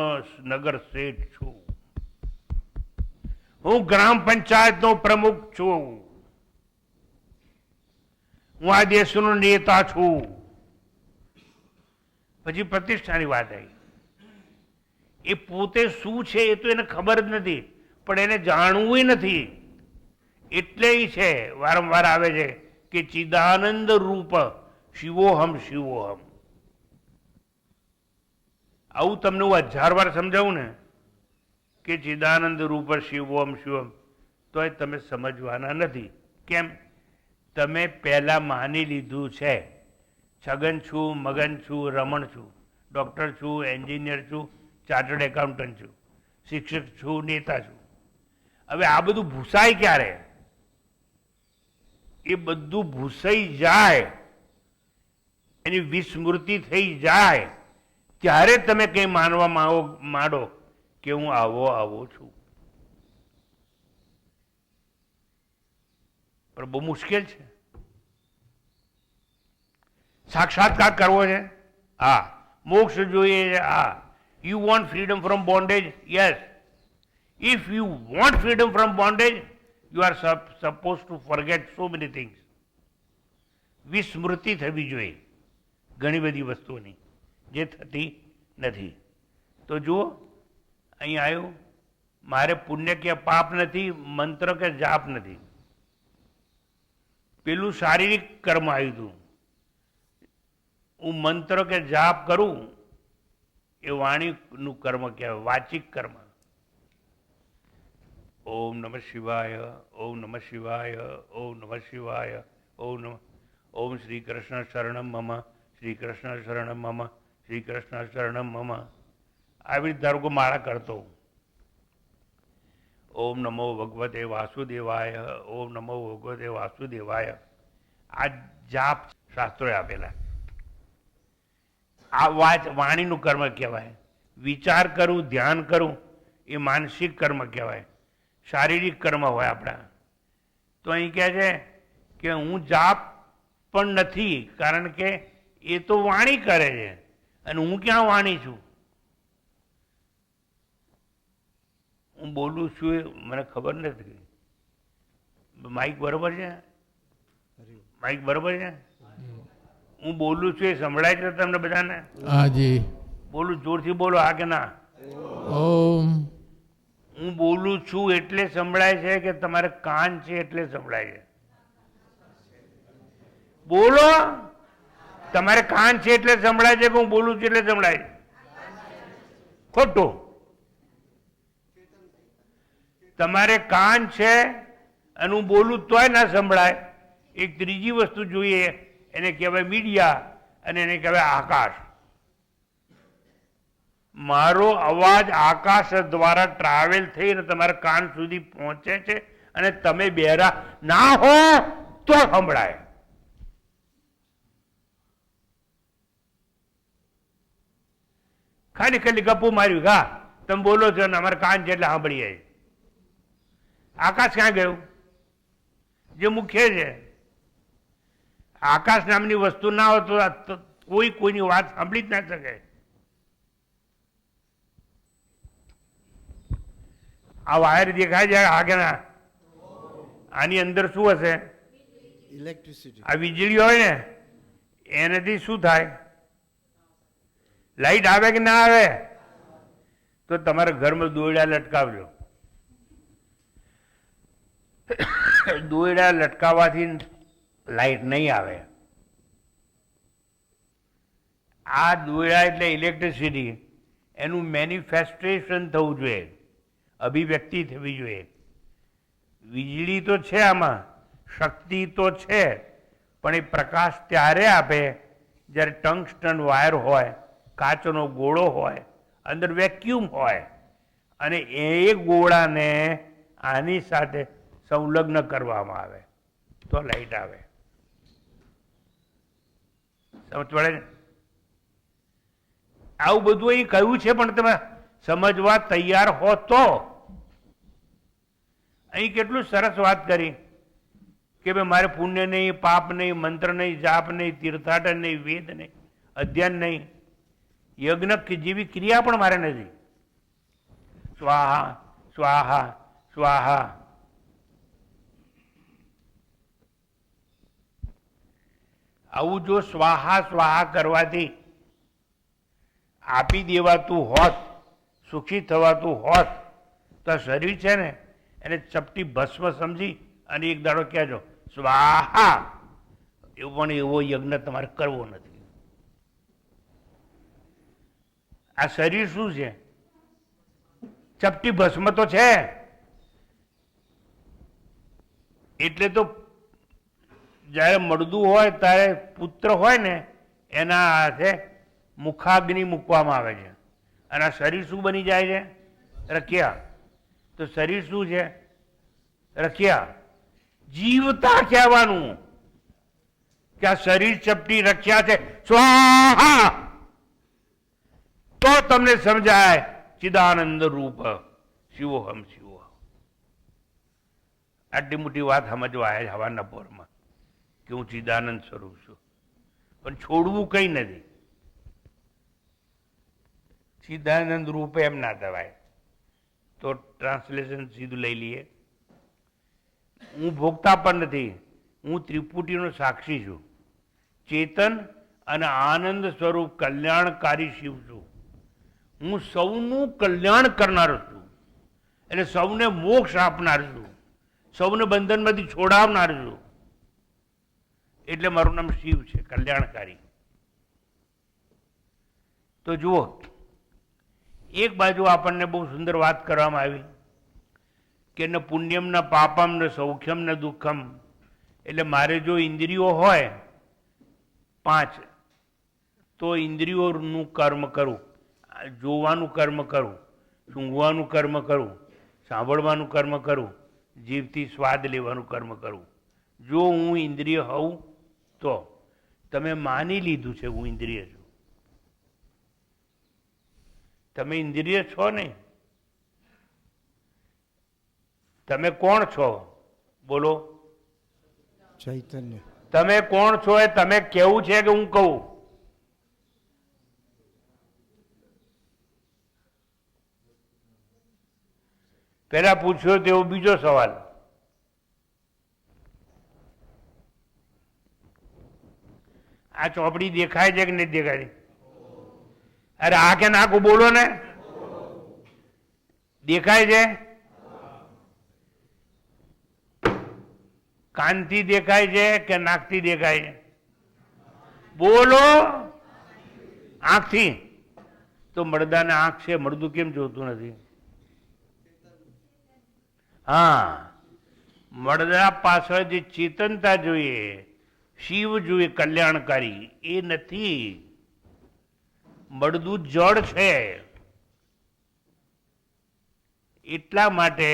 B: નગર શેઠ છું, હું ગ્રામ પંચાયતનો પ્રમુખ છું, હું આ દેશનો નેતા છું. પછી પ્રતિષ્ઠાની વાત આવી. એ પોતે શું છે એ તો એને ખબર જ નથી, પણ એને જાણવું નથી. એટલે છે વારંવાર આવે છે કે ચિદાનંદ રૂપ શિવોહમ શિવોહમ. આવું તમને હું 1000 વાર સમજાવું ને કે ચિદાનંદ રૂપ શિવોહમ શિવમ, તોય તમે સમજવાના નથી. કેમ? તમે પહેલા માની લીધું છે છગન છું, મગન છું, રમણ છું, ડૉક્ટર છું, એન્જિનિયર છું, ચાર્ટર્ડ એકાઉન્ટન્ટ છું, શિક્ષક છું, નેતા છું. હવે આ બધું ભૂસાય ક્યારે? એ બધું ભૂસાઈ જાય, એની વિસ્મૃતિ થઈ જાય, ત્યારે તમે કંઈ માનવા માંડો કે હું આવો છું. પણ બહુ મુશ્કેલ છે. સાક્ષાત્કાર કરવો છે, હા. મોક્ષ જોઈએ છે, હા. You want freedom from bondage? Yes. If you want freedom from bondage, you are supposed to forget so many things. વિસ્મૃતિ થવી જોઈએ ઘણી બધી વસ્તુઓની, જે થતી નથી. તો જુઓ, અહીં આવ્યું, મારે પુણ્ય કે પાપ નથી, મંત્ર કે જાપ નથી. પેલું શારીરિક કર્મ આવ્યું હતું. હું મંત્ર કે જાપ કરું એ વાણીનું કર્મ કહેવાય, વાચિક કર્મ. ઓમ નમઃ શિવાય, ઓમ નમઃ શિવાય, ઓમ નમઃ શિવાય, ઓમ શ્રી કૃષ્ણ શરણમ મમ, શ્રી કૃષ્ણ શરણમ મમ, શ્રી કૃષ્ણ શરણમ મમ. આવી રીતે ધારો કે માળા કરતો, ઓમ નમો ભગવતે વાસુદેવાય, ઓમ નમો ભગવતે વાસુદેવાય. આ જાપ શાસ્ત્રોએ આપેલા. આ વાણીનું કર્મ કહેવાય. વિચાર કરું, ધ્યાન કરું, એ માનસિક કર્મ કહેવાય. શારીરિક કર્મ હોય આપણા. તો અહીં કહે છે કે હું જાપ પણ નથી, કારણ કે એ તો વાણી કરે છે અને હું ક્યાં વાણી છું? હું બોલું છું એ મને ખબર નથી. માઇક બરોબર છે? માઇક બરોબર છે? હું બોલું છું એ સંભળાય છે તમને બધાને?
D: હાજી.
B: બોલું જોરથી બોલો, હા કે ના?
D: ઓમ.
B: હું બોલું છું એટલે સંભળાય છે કે તમારે કાન છે એટલે સંભળાય છે? બોલો, તમારે કાન છે એટલે સંભળાય છે કે હું બોલું છું એટલે સંભળાય છે? ખોટું. તમારે કાન છે અને હું બોલું તોય ના સંભળાય. એક ત્રીજી વસ્તુ જોઈએ, એને કહેવાય મીડિયા અને એને કહેવાય આકાશ. મારો અવાજ આકાશ દ્વારા ટ્રાવેલ થઈને તમારા કાન સુધી પહોંચે છે અને તમે બહેરા ના હો તો સંભળાય. ખાલી ખાલી ગપ્પુ માર્યું, હા તમે બોલો છો ને અમારા કાન છે એટલે સાંભળી જાય. આકાશ ક્યાં ગયું? જે મુખ્ય છે. આકાશ નામની વસ્તુ ના હોય તો કોઈની વાત સાંભળી જ ના શકે. આ વાયર દેખાય છે આગળ, આની અંદર શું હશે?
C: ઇલેક્ટ્રિસિટી.
B: આ વીજળી હોય ને એનાથી શું થાય? લાઈટ આવે કે ના આવે? તો તમારા ઘરમાં દોરડા લટકાવજો. દોરડા લટકાવવાથી લાઈટ નહીં આવે. આ દોરડા એટલે ઇલેક્ટ્રિસિટી, એનું મેનિફેસ્ટેશન થવું જોઈએ, અભિવ્યક્તિ થવી જોઈએ. વીજળી તો છે, આમાં શક્તિ તો છે, પણ એ પ્રકાશ ત્યારે આપે જ્યારે ટંગસ્ટન વાયર હોય, કાચનો ગોળો હોય, અંદર વેક્યુમ હોય અને એ ગોળાને આની સાથે સંલગ્ન કરવામાં આવે તો લાઈટ આવે. સમજ પડે ને? આવું બધું અહીં કહ્યું છે, પણ તમે સમજવા તૈયાર હો તો. અહીં કેટલું સરસ વાત કરી કે ભાઈ મારે પુણ્ય નહીં, પાપ નહીં, મંત્ર નહીં, જાપ નહીં, તીર્થાટન નહીં, વેદ નહીં, અધ્યયન નહીં, યજ્ઞ જેવી ક્રિયા પણ મારે નથી. સ્વાહા સ્વાહા સ્વાહા. આવું જો સ્વાહા સ્વાહા કરવાથી આપી દેવાતું હોત, સુખી થવાતું હોત, તો શરીર છે ને એને ચપટી ભસ્મ સમજી અને એક દાડો કહેજો સ્વાહા. એવું પણ એવો યજ્ઞ તમારે કરવો નથી. આ શરીર શું છે? ચપટી ભસ્મ તો છે. એટલે તો જ્યારે મળદું હોય ત્યારે પુત્ર હોય ને એના હાથે મુખાગ્નિ મૂકવામાં આવે છે, અને આ શરીર શું બની જાય છે? રખિયા. તો શરીર શું છે? રખિયા. જીવતા કહેવાનું કે આ શરીર ચપટી રખ્યા છે સ્વાહા, તો તમને સમજાય ચિદાનંદ રૂપ શિવોહમ શિવો. આટલી મોટી વાત સમજવા આવ્યા હવાના પોરમાં કે હું ચિદાનંદ સ્વરૂપ છું, પણ છોડવું કઈ નથી. ચિદાનંદ રૂપે એમ ના થવાય. તો ટ્રાન્સલેશન સીધું લઈ લઈએ. હું ભોગતા પણ નથી, હું ત્રિપુટીનો સાક્ષી છું. ચેતન અને આનંદ સ્વરૂપ કલ્યાણકારી શિવ છું. હું સૌનું કલ્યાણ કરનાર છું, એટલે સૌને મોક્ષ આપનાર છું, સૌને બંધનમાંથી છોડાવનાર છું. એટલે મારું નામ શિવ છે, કલ્યાણકારી. તો જુઓ, એક બાજુ આપણને બહુ સુંદર વાત કરવામાં આવી કે ન પુણ્યમ ન પાપમ ન સૌખ્યમ ન દુઃખમ. એટલે મારે જો ઇન્દ્રિયો હોય 5, તો ઇન્દ્રિયોનું કર્મ કરું, જોવાનું કર્મ કરું, સૂંઘવાનું કર્મ કરું, સાંભળવાનું કર્મ કરું, જીભથી સ્વાદ લેવાનું કર્મ કરું. જો હું ઇન્દ્રિય હોઉં તો તમે માની લીધું છે હું ઇન્દ્રિય છું. તમે ઇન્દ્રિય છો નહીં. તમે કોણ છો? બોલો.
C: ચૈતન્ય.
B: તમે કોણ છો એ તમે કેવું છે કે હું કહું? પેલા પૂછ્યો તેવો બીજો સવાલ. આ ચોપડી દેખાય છે કે નહીં દેખાય? અરે આ કે નાખું બોલો ને. દેખાય છે? કાનથી દેખાય છે કે નાકથી દેખાય છે? બોલો. આંખથી. તો મળદાને આંખ છે, મળદું કેમ જોતું નથી? હા, મળદા પાછળ જે ચેતનતા જોઈએ, શિવ જોઈએ કલ્યાણકારી, એ નથી. મળદું જડ છે. એટલા માટે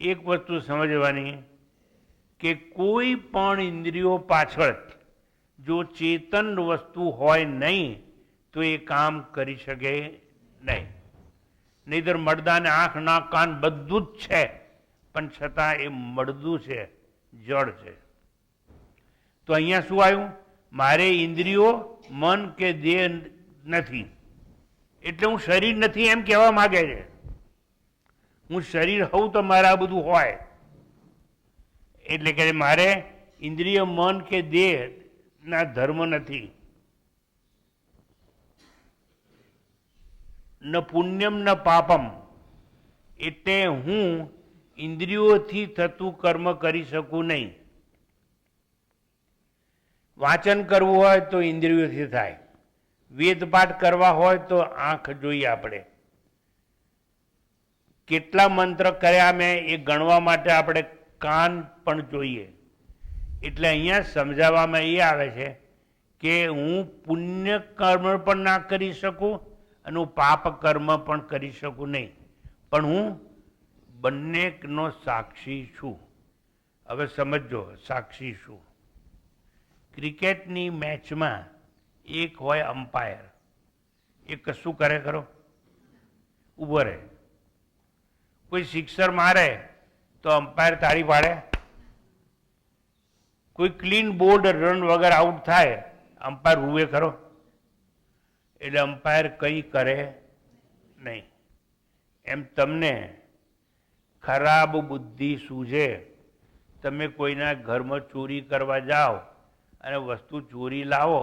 B: એક વસ્તુ સમજવાની કે કોઈ પણ ઇન્દ્રિયો પાછળ જો ચેતન વસ્તુ હોય નહીં તો એ કામ કરી શકે નહીં. નહીતર મળદાને આંખ, નાક, કાન બધું જ છે, પણ છતાં એ મળદું છે, જડ છે. તો અહીંયા શું આવ્યું? મારે ઇન્દ્રિયો, મન કે દેહ નથી, એટલે હું શરીર નથી એમ કહેવા માંગે છે. હું શરીર હોઉં તો મારે આ બધું હોય. એટલે કે મારે ઇન્દ્રિય, મન કે દેહ ના ધર્મ નથી. ન પુણ્યમ ન પાપમ. એટલે હું ઇન્દ્રિયોથી થતું કર્મ કરી શકું નહીં. વાંચન કરવું હોય તો ઇન્દ્રિયોથી થાય, વેદપાઠ કરવા હોય તો આંખ જોઈએ આપણે. કેટલા મંત્ર કર્યા મેં એ ગણવા માટે આપણે કાન પણ જોઈએ. એટલે અહીંયા સમજાવવામાં એ આવે છે કે હું પુણ્ય કર્મ પણ ના કરી શકું અને હું પાપ કર્મ પણ કરી શકું નહીં. પણ હું બંનેનો સાક્ષી છું. હવે સમજો સાક્ષી શું. ક્રિકેટની મેચમાં એક હોય અમ્પાયર, એ કશું કરે ખરો? ઊભો રહે. કોઈ સિક્સર મારે તો અમ્પાયર તાળી પાડે? કોઈ ક્લીન બોર્ડ રન વગર આઉટ થાય અમ્પાયર રૂએ ખરો? એટલે અમ્પાયર કંઈ કરે નહીં. એમ તમને ખરાબ બુદ્ધિ સૂઝે, તમે કોઈના ઘરમાં ચોરી કરવા જાઓ અને વસ્તુ ચોરી લાવો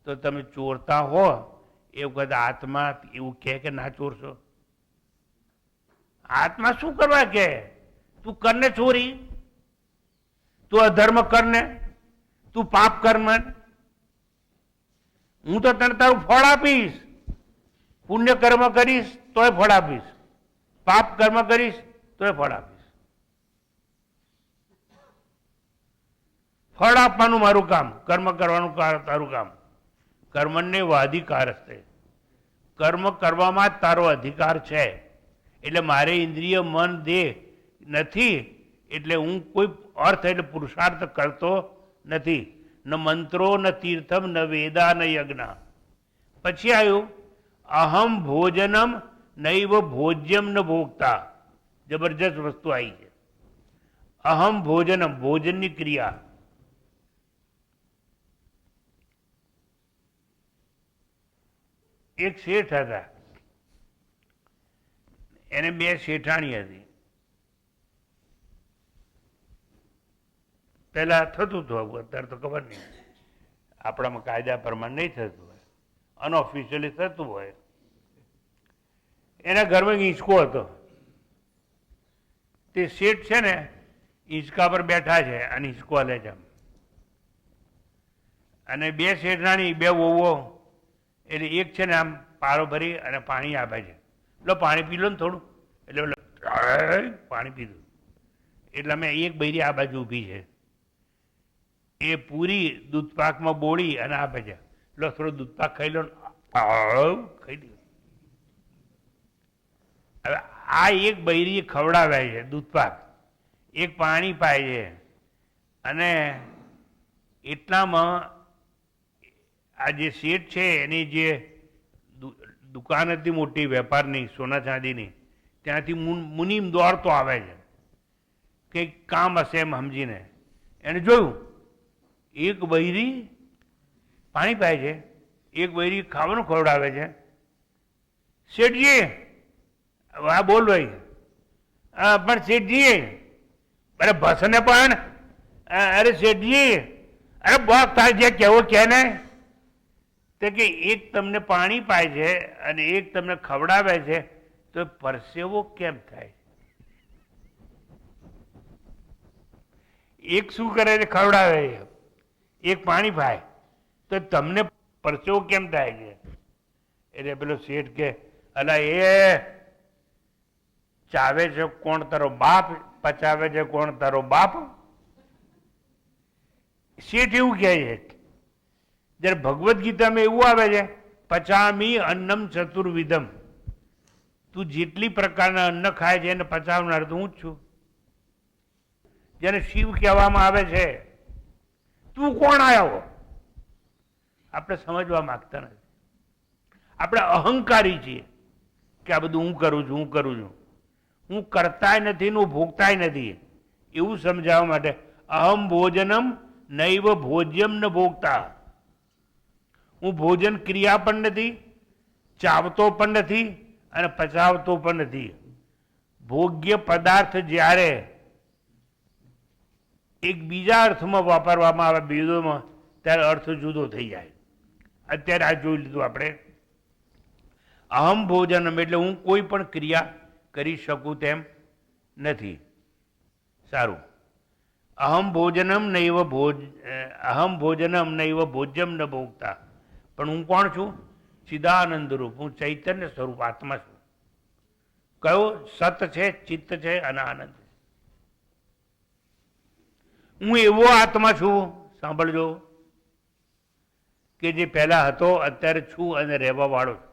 B: તો તમે ચોરતા હો એ વખત આત્મા એવું કહે કે ના ચોરશો? આત્મા શું કરવા કહે? તું કરને ચોરી, તું અધર્મ કરને, તું પાપ કર્મ, હું તો તને તારું ફળ આપીશ. પુણ્ય કર્મ કરીશ તોય ફળ આપીશ, પાપ કર્મ કરીશ તોય ફળ આપીશ. ફળ આપવાનું મારું કામ, કર્મ કરવાનું તારું કામ. કર્મને અધિકાર હશે. કર્મ કરવામાં જ તારો અધિકાર છે. એટલે મારે ઇન્દ્રિય મન દેહ નથી, એટલે હું કોઈ અર્થ એટલે પુરુષાર્થ કરતો નથી. ન મંત્રો ન તીર્થમ ન વેદા ન યજ્ઞ. પછી આવ્યું અહમ ભોજનમ નૈવ ભોજ્યમ ન ભોગતા. જબરજસ્ત વસ્તુ આવી છે. અહમ ભોજનમ, ભોજનની ક્રિયા. એક શેઠ હતા, એને 2 શેઠાણી હતી. પહેલા થતું હતું, અત્યારે તો ખબર નહીં, આપણામાં કાયદા પ્રમાણે નહીં થતું હોય, અનઓફિશિયલી થતું હોય. એના ઘરમાં હિંચકો હતો. તે શેઠ છે ને હિંચકા પર બેઠા છે અને હિંચકો લે છે. અને 2 શેઠાણી, 2 વહુઓ, એટલે એક છે ને આમ પારો ભરી અને પાણી આપે છે. એટલે પાણી પી લો ને થોડું. એટલે પાણી પીધું. એટલે અમે એક બૈરી આ બાજુ ઊભી છે, એ પૂરી દૂધપાકમાં બોળી અને આપે છે. લો થોડું દૂધપાક ખાઈ લો ને. ખાઈ લો. હવે આ એક બૈરી ખવડાવે છે દૂધપાક, એક પાણી પાય છે. અને એટલામાં આ જે શેઠ છે એની જે દુકાન હતી મોટી વેપારની સોના ચાંદીની, ત્યાંથી મુનિમ દોડતો આવે છે, કંઈક કામ હશે એમ સમજીને. એને જોયું એક બૈરી પાણી પાય છે, એક બૈરી ખાવાનું ખવડાવે છે. શેઠજી, હા બોલ ભાઈ. પણ શેઠજી, અરે ભસને પણ, અરે શેઠજી, અરે બસ થાય જે કેવો કે ને. તો કે એક તમને પાણી પાય છે અને એક તમને ખવડાવે છે, તો પરસેવો કેમ થાય? એક શું કરે છે? ખવડાવે છે. એક પાણી પાય તો તમને પરસેવો કેમ થાય છે? એટલે પેલો શેઠ કે અલા એ ચાવે છે કોણ તારો બાપ, પચાવે છે કોણ તારો બાપ. શેઠ એવું કહે છે. જ્યારે ભગવદ્ ગીતામાં એવું આવે છે પચામી અન્નમ ચતુર્વિધમ. તું જેટલી પ્રકારના અન્ન ખાય છે એને પચાવનાર તો હું જ છું. જેને શિવ કહેવામાં આવે છે. તું કોણ આવ્યો? આપણે સમજવા માંગતા નથી. આપણે અહંકારી છીએ કે આ બધું હું કરું છું, હું કરું છું. હું કરતાય નથી, હું ભોગતાય નથી, એવું સમજાવવા માટે અહમ ભોજનમ નૈવ ભોજ્યમ ન ભોગતા. હું ભોજન ક્રિયા પણ નથી, ચાવતો પણ નથી અને પચાવતો પણ નથી. ભોગ્ય પદાર્થ જ્યારે એક બીજા અર્થમાં વાપરવામાં આવે વેદોમાં, ત્યારે અર્થ જુદો થઈ જાય. અત્યારે આ જોઈ લીધું આપણે. અહમ ભોજનમ એટલે હું કોઈ પણ ક્રિયા કરી શકું તેમ નથી. સારું. અહમ ભોજનમ નૈવ ભોજ્યમ ન ભોગતા. પણ હું કોણ છું? ચિદાનંદ રૂપ, હું ચૈતન્ય સ્વરૂપ આત્મા છું. કયો? સત છે, ચિત્ત છે અને આનંદ છે. હું એવો આત્મા છું, સાંભળજો, કે જે પહેલા હતો, અત્યારે છું અને રહેવા વાળો છું.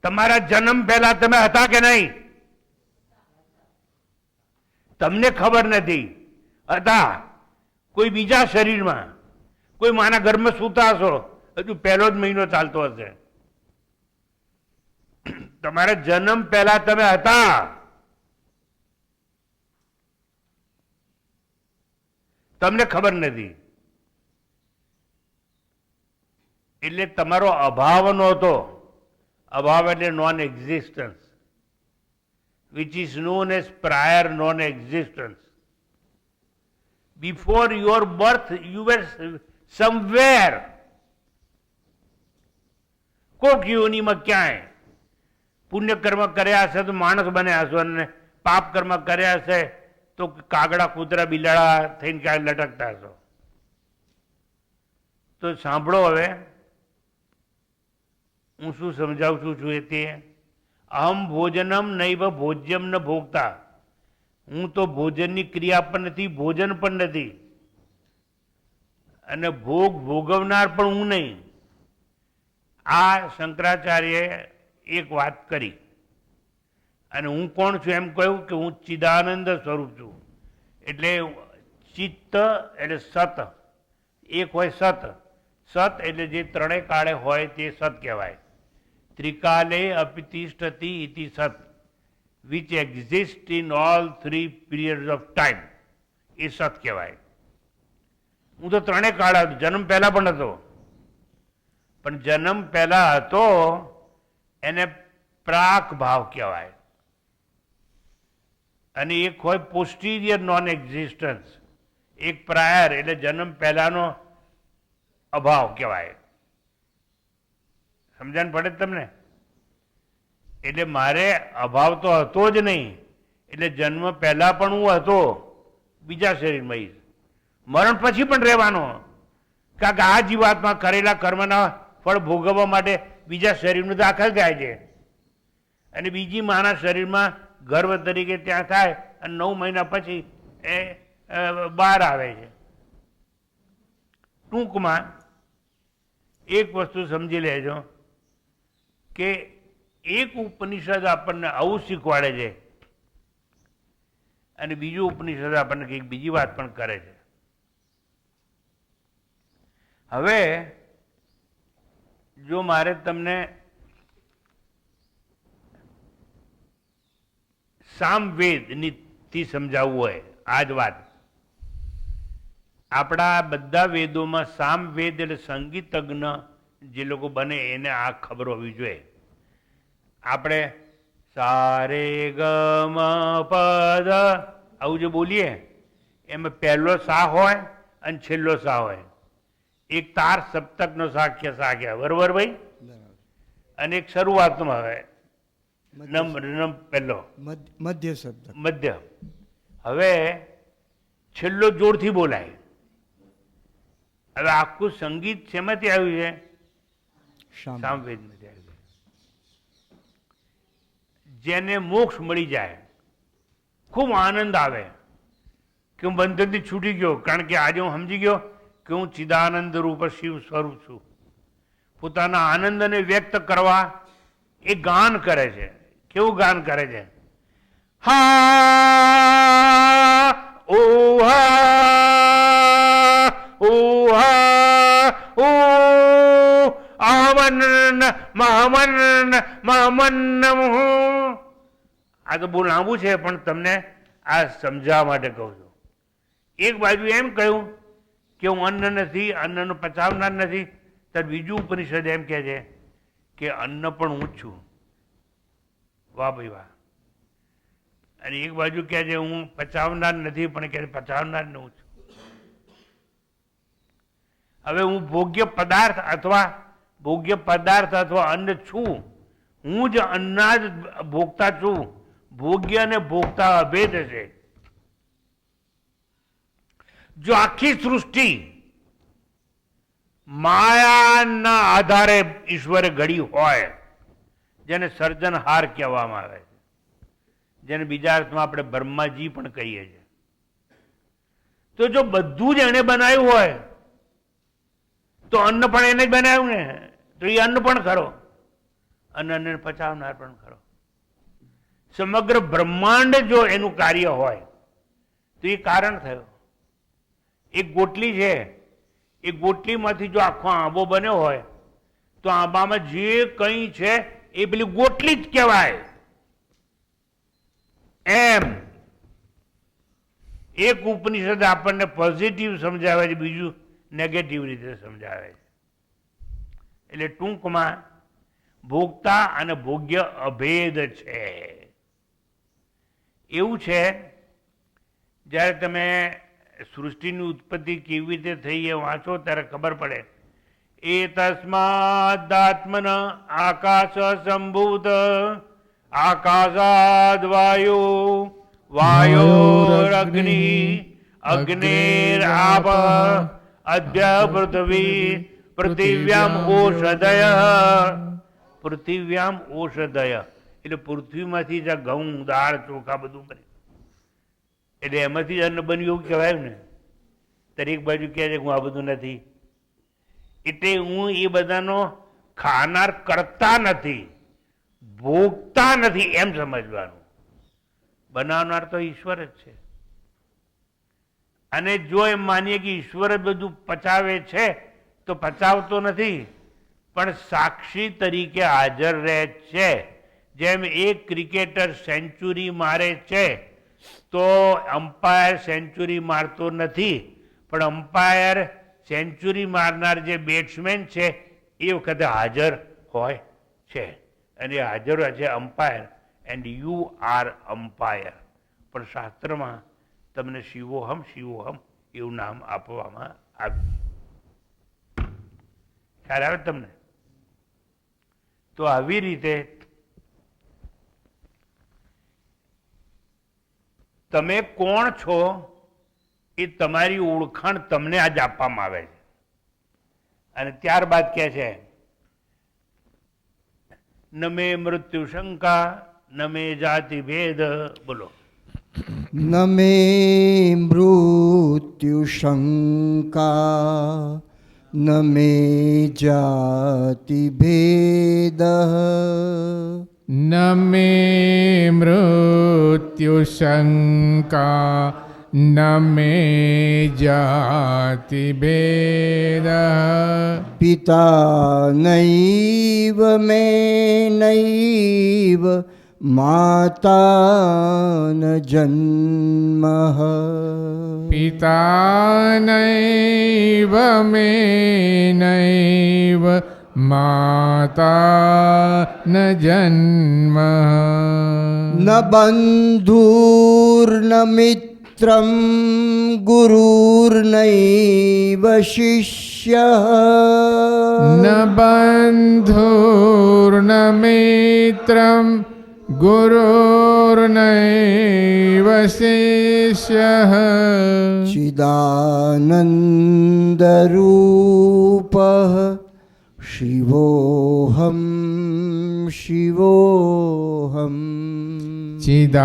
B: તમારા જન્મ પહેલા તમે હતા કે નહીં? તમને ખબર નથી. હતા કોઈ બીજા શરીરમાં, કોઈ માના ઘરમાં સૂતા હશો, હજુ પહેલો જ મહિનો ચાલતો હશે. તમારા જન્મ પહેલા તમે હતા. તમને ખબર નથી. એટલે તમારો અભાવ નહોતો. અભાવ એટલે non existence, which is known as prior non-existence. Before your birth, you were somewhere. કોક યોનિમાં ક્યાંય પુણ્ય કર્મ કર્યા હશે તો માણસ બન્યા હશો, અને પાપ કર્મ કર્યા હશે તો કાગડા, કૂતરા, બિલાડા થઈને ક્યાંય લટકતા હશો. તો સાંભળો, હવે હું શું સમજાવું છું એ તે. અહમ ભોજનમ નૈવ ભોજ્યમ ન ભોગતા. હું તો ભોજનની ક્રિયા પણ નથી, ભોજન પણ નથી, અને ભોગ ભોગવનાર પણ હું નહીં. આ શંકરાચાર્યએ એક વાત કરી. અને હું કોણ છું એમ કહ્યું કે હું ચિદાનંદ સ્વરૂપ છું. એટલે ચિત્ત એટલે સત. એક હોય સત. સત એટલે જે ત્રણેય કાળે હોય તે સત કહેવાય. ત્રિકાલે અપિતિષ્ઠતિ ઇતિ સત, which exist in all three periods of time. એ સત કહેવાય. હું તો ત્રણેય કાળ હતો. જન્મ પહેલા પણ હતો, પણ જન્મ પહેલા હતો એને પ્રાક ભાવ કહેવાય. અને એક હોય પોસ્ટિરિયર નોન એક્ઝિસ્ટન્સ, એક પ્રાયર એટલે જન્મ પહેલાનો અભાવ કહેવાય. સમજણ પડે તમને? એટલે મારે અભાવ તો હતો જ નહીં. એટલે જન્મ પહેલા પણ હું હતો બીજા શરીરમાં, મરણ પછી પણ રહેવાનો. કારણ કે આ જીવાતમાં કરેલા કર્મના ફળ ભોગવવા માટે બીજા શરીરનું દાખલ થાય છે, અને બીજી માના શરીરમાં ગર્ભ તરીકે ત્યાં થાય, અને 9 મહિના પછી એ બહાર આવે છે. ટૂંકમાં એક વસ્તુ સમજી લેજો કે એક ઉપનિષદ આપણને આવું શીખવાડે છે, અને બીજું ઉપનિષદ આપણને કંઈક બીજી વાત પણ કરે છે. હવે જો મારે તમને સામવેદથી સમજાવવું હોય આ જ વાત, આપણા બધા વેદોમાં સામવેદ એટલે સંગીતજ્ઞ જે લોકો બને એને આ ખબર હોવી જોઈએ. આપણે સારે ગમ પદ આવું જે બોલીએ એમાં પહેલો સા હોય અને છેલ્લો સા હોય. એક તાર સપ્તકનો સાખ્ય સાખ્યા, બરોબર ભાઈ? અને એક શરૂઆતમાં હોય નમ પહેલો
C: મધ્ય શબ્દ
B: મધ્ય. હવે છેલ્લો જોરથી બોલાય. હવે આખું સંગીત શેમાંથી આવ્યું છે? સામવેદમાંથી આવ્યું છે. જેને મોક્ષ મળી જાય, ખૂબ આનંદ આવે કે હું બંધનથી છૂટી ગયો, કારણ કે આજે હું સમજી ગયો કે હું ચિદાનંદ રૂપ શિવ સ્વરૂપ છું. પોતાના આનંદને વ્યક્ત કરવા એ ગાન કરે છે. કેવું ગાન કરે છે? હા ઓ હા ઓ હા ઓ અહમન મહમન મહમન. આ તો બહુ લાંબુ છે, પણ તમને આ સમજાવવા માટે કહું છું. એક બાજુ એમ કહ્યું કે હું અન્ન નથી, અન્નનો પચાવનાર નથી, ત્યારે બીજું ઉપનિષદ એમ કહે છે કે અન્ન પણ હું જ છું. વાહ ભાઈ વાહ. અને એક બાજુ કહે છે હું પચાવનાર નથી, પણ કહે છે પચાવનાર હું છું. હવે હું ભોગ્ય પદાર્થ અથવા અન્ન છું. હું જ અન્ના જ ભોગતા છું. ભોગ્ય અને ભોગતા અભેદ છે. જો આખી સૃષ્ટિ માયાના આધારે ઈશ્વરે ઘડી હોય, જેને સર્જનહાર કહેવામાં આવે છે, જેને બીજા અર્થમાં આપણે બ્રહ્માજી પણ કહીએ છીએ, તો જો બધું જ એને બનાવ્યું હોય તો અન્ન પણ એને જ બનાવ્યું ને, તો એ અન્ન પણ ખરો. અને અન્નને પચાવનાર પણ ખરો. સમગ્ર બ્રહ્માંડ જો એનું કાર્ય હોય તો એ કારણ થયો. એક ગોટલી છે, એ ગોટલીમાંથી જો આખો આંબો બન્યો હોય તો આંબામાં જે કંઈ છે એ પેલી ગોટલી જ કહેવાય. એમ એક ઉપનિષદ આપણને પોઝિટિવ સમજાવે છે, બીજું નેગેટિવ રીતે સમજાવે છે. એટલે ટૂંકમાં ભોગતા અને ભોગ્ય અભેદ છે. એવું છે, જ્યારે તમે સૃષ્ટિની ઉત્પત્તિ કેવી રીતે થઈ એ વાંચો ત્યારે ખબર પડે. એ તસ્માદાત્મન આકાશ સંભૂત આકાશાદ વાયુ વાયોરગ્નિ અગ્નિરાપ અદ્ય પૃથ્વી પૃથિવ્યામ ઓષધય. પૃથિવ્યામ ઓષધય એટલે પૃથ્વીમાંથી જ ઘઉં દાળ ચોખા બધું બને, એટલે એમાંથી જ અન્ન બન્યું એવું કહેવાય ને. દરેક બાજુ કહે છે હું આ બધું નથી, એટલે હું એ બધાનો ખાનાર કરતા નથી, ભોગતા નથી એમ સમજવાનું. બનાવનાર તો ઈશ્વર જ છે. અને જો એમ માનીએ કે ઈશ્વર જ બધું પચાવે છે તો પચાવતો નથી, પણ સાક્ષી તરીકે હાજર રહે છે. જેમ એક ક્રિકેટર સેન્ચુરી મારે છે તો અમ્પાયર સેન્ચુરી મારતો નથી, પણ અમ્પાયર સેન્ચુરી મારનાર જે બેટ્સમેન છે એ વખતે હાજર હોય છે, અને હાજર હોય છે umpire. And you are umpire. પણ શાસ્ત્રમાં તમને શિવોહમ શિવોહમ એવું નામ આપવામાં આવ્યું. ખ્યાલ આવે તમને? તો આવી રીતે તમે કોણ છો એ તમારી ઓળખાણ તમને આજ આપવામાં આવે છે. અને ત્યારબાદ કહે છે ન મે મૃત્યુ શંકા ન મે જાતિ ભેદ. બોલો.
A: ન મે મૃત્યુ શંકા ન મે જાતિ ભેદ.
D: ન મે મૃત્યુ શંકા ન મે જાતિ ભેદ.
A: પિતા નૈવ મે નૈવ માતા ન જન્મ.
D: પિતા નૈવ મે નૈવ માતા ન જન્મ.
A: ન બંધુર્ન મિત્રમ ગુરુર્નૈવ શિષ્યઃ.
D: ન બંધુર્ન મિત્રમ ગુરુર્નૈવ શિષ્યઃ.
A: ચિદાનંદરૂપઃ શિવોહમ શિવોહમ.
D: ચિદાનંદરૂપઃ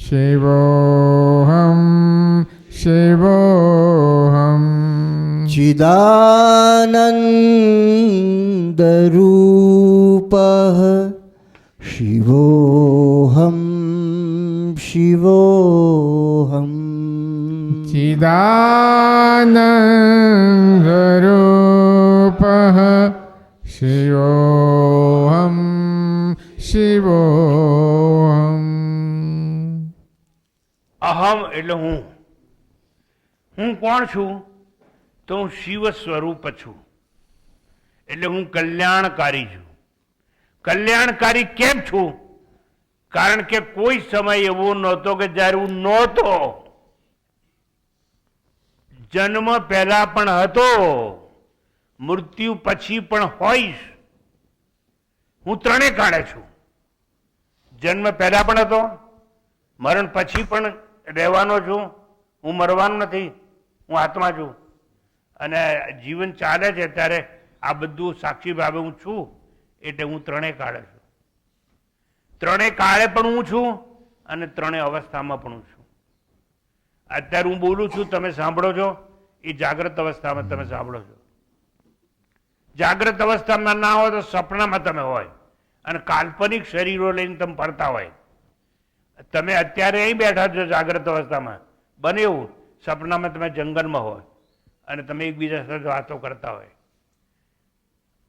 D: શિવોહમ શિવોહમ.
A: ચિદાનંદરૂપઃ શિવોહમ શિવોહમ.
D: ચિદાનંદરૂપઃ શિવોહમ શિવોહમ.
B: અહમ એટલે હું. હું કોણ છું? તો હું શિવ સ્વરૂપ છું. એટલે હું કલ્યાણકારી છું. કલ્યાણકારી કેમ છું? કારણ કે કોઈ સમય એવો નહોતો કે જ્યારે હું નહોતો. જન્મ પહેલા પણ હતો, મૃત્યુ પછી પણ હોઈશ. હું ત્રણે કાળે છું. જન્મ પહેલા પણ હતો, મરણ પછી પણ રહેવાનો છું. હું મરવાનો નથી, હું આત્મા છું. અને જીવન ચાલે છે ત્યારે આ બધું સાક્ષી ભાવે હું છું. એટલે હું ત્રણે કાળે છું. ત્રણે કાળે પણ હું છું અને ત્રણે અવસ્થામાં પણ હું છું. અત્યારે હું બોલું છું, તમે સાંભળો છો, એ જાગ્રત અવસ્થામાં તમે સાંભળો છો. જાગ્રત અવસ્થામાં ના હોય તો સપનામાં તમે હોય અને કાલ્પનિક શરીરો લઈને તમે ફરતા હોય. તમે અત્યારે અહીં બેઠા છો જાગ્રત અવસ્થામાં, બને એવું સપનામાં તમે જંગલમાં હોય અને તમે એકબીજા સાથે વાતો કરતા હોય.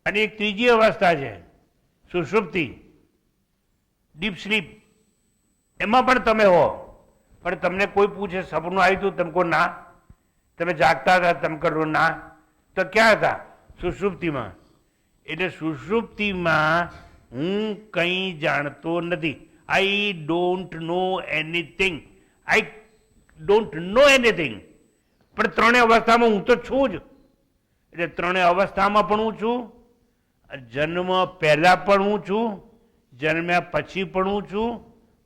B: અને એક ત્રીજી અવસ્થા છે સુષુપ્તિ, ડીપ સ્લીપ. એમાં પણ તમે હો, પણ તમને કોઈ પૂછે સપનું આવ્યું હતું, તમે કહો ના. તમે જાગતા હતા, તમે કરો ના. તો ક્યાં હતા? સુષુપ્તિમાં. એટલે સુષુપ્તિમાં હું કંઈ જાણતો નથી. I don't know anything. I don't know anything. પણ ત્રણેય અવસ્થામાં હું તો છું જ. એટલે ત્રણેય અવસ્થામાં પણ હું છું, જન્મ પહેલા પણ હું છું, જન્મ્યા પછી પણ હું છું,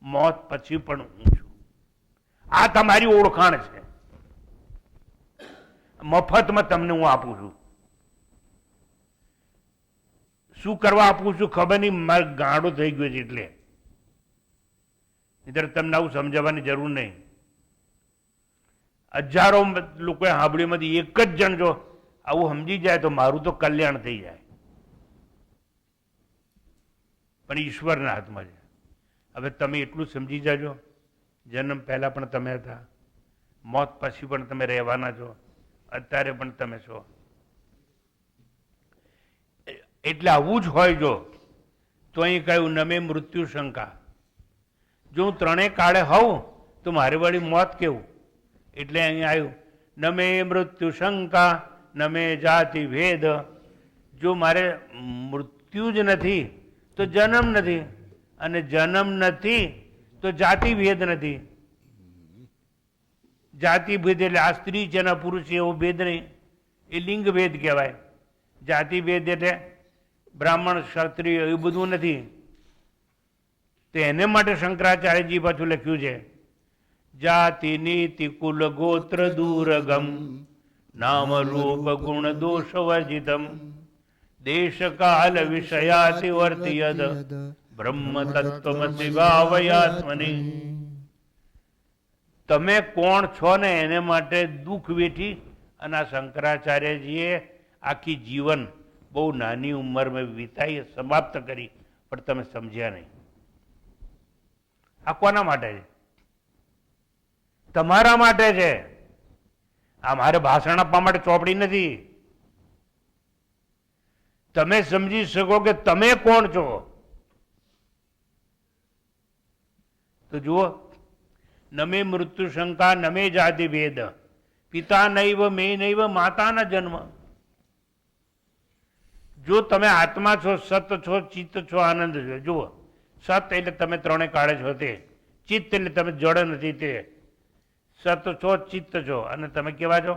B: મોત પછી પણ હું છું. આ તમારી ઓળખાણ છે. મફતમાં તમને હું આપું છું. શું કરવા આપું છું ખબર નહીં, મારે ગાંડો થઈ ગયો છે એટલે. નહીંતર તમને આવું સમજાવવાની જરૂર નહીં. હજારો લોકોએ સાંભળ્યુંમાંથી એક જ જણ જો આવું સમજી જાય તો મારું તો કલ્યાણ થઈ જાય. પણ ઈશ્વરના હાથમાં છે. હવે તમે એટલું સમજી જાજો, જન્મ પહેલા પણ તમે હતા, મોત પછી પણ તમે રહેવાના છો, અત્યારે પણ તમે છો. એટલે આવું જ હોય. જો તો અહીં કહ્યું નમે મૃત્યુ શંકા. જો હું ત્રણેય કાળે હોઉં તો મારે વળી મોત કેવું? એટલે અહીં આવ્યું નમે મૃત્યુ શંકા નમે જાતિ ભેદ. જો મારે મૃત્યુ જ નથી તો જન્મ નથી, અને જન્મ નથી તો જાતિ ભેદ નથી. જાતિ ભેદ એટલે આ સ્ત્રી છે ને પુરુષ છે એવો ભેદ નહીં, એ લિંગ ભેદ કહેવાય. જાતિ ભેદ એટલે બ્રાહ્મણ ક્ષત્રિય એવું બધું નથી. તો એને માટે શંકરાચાર્યજી પાછું લખ્યું છે જાતિ નીતિ કુલ ગોત્ર દૂરગમ નામ રૂપ ગુણ દોષ વર્જિતમ દેશ કાલ વિષયાતિ વર્તયદ બ્રહ્મ તત્વમસી ભાવયાત્મની. તમે કોણ છો ને એને માટે દુઃખ વેઠી અને આ શંકરાચાર્યજીએ આખી જીવન બહુ નાની ઉંમરમાં વિતાઈ સમાપ્ત કરી, પણ તમે સમજ્યા નહીં. આ કોના માટે છે? તમારા માટે છે. આ મારે ભાષણ આપવા માટે ચોપડી નથી. તમે સમજી શકો કે તમે કોણ છો. તો જુઓ, નમે મૃત્યુ શંકા નમે જાતિ ભેદ પિતા નૈવ મે નૈવ માતાના જન્મ. જો તમે આત્મા છો, સત છો, ચિત્ત છો, આનંદ છો. જુઓ, સત એટલે તમે ત્રણે કાળે છો તે, ચિત્ત એટલે તમે જડ નથી તે. સત છો, ચિત્ત છો, અને તમે કેવા છો?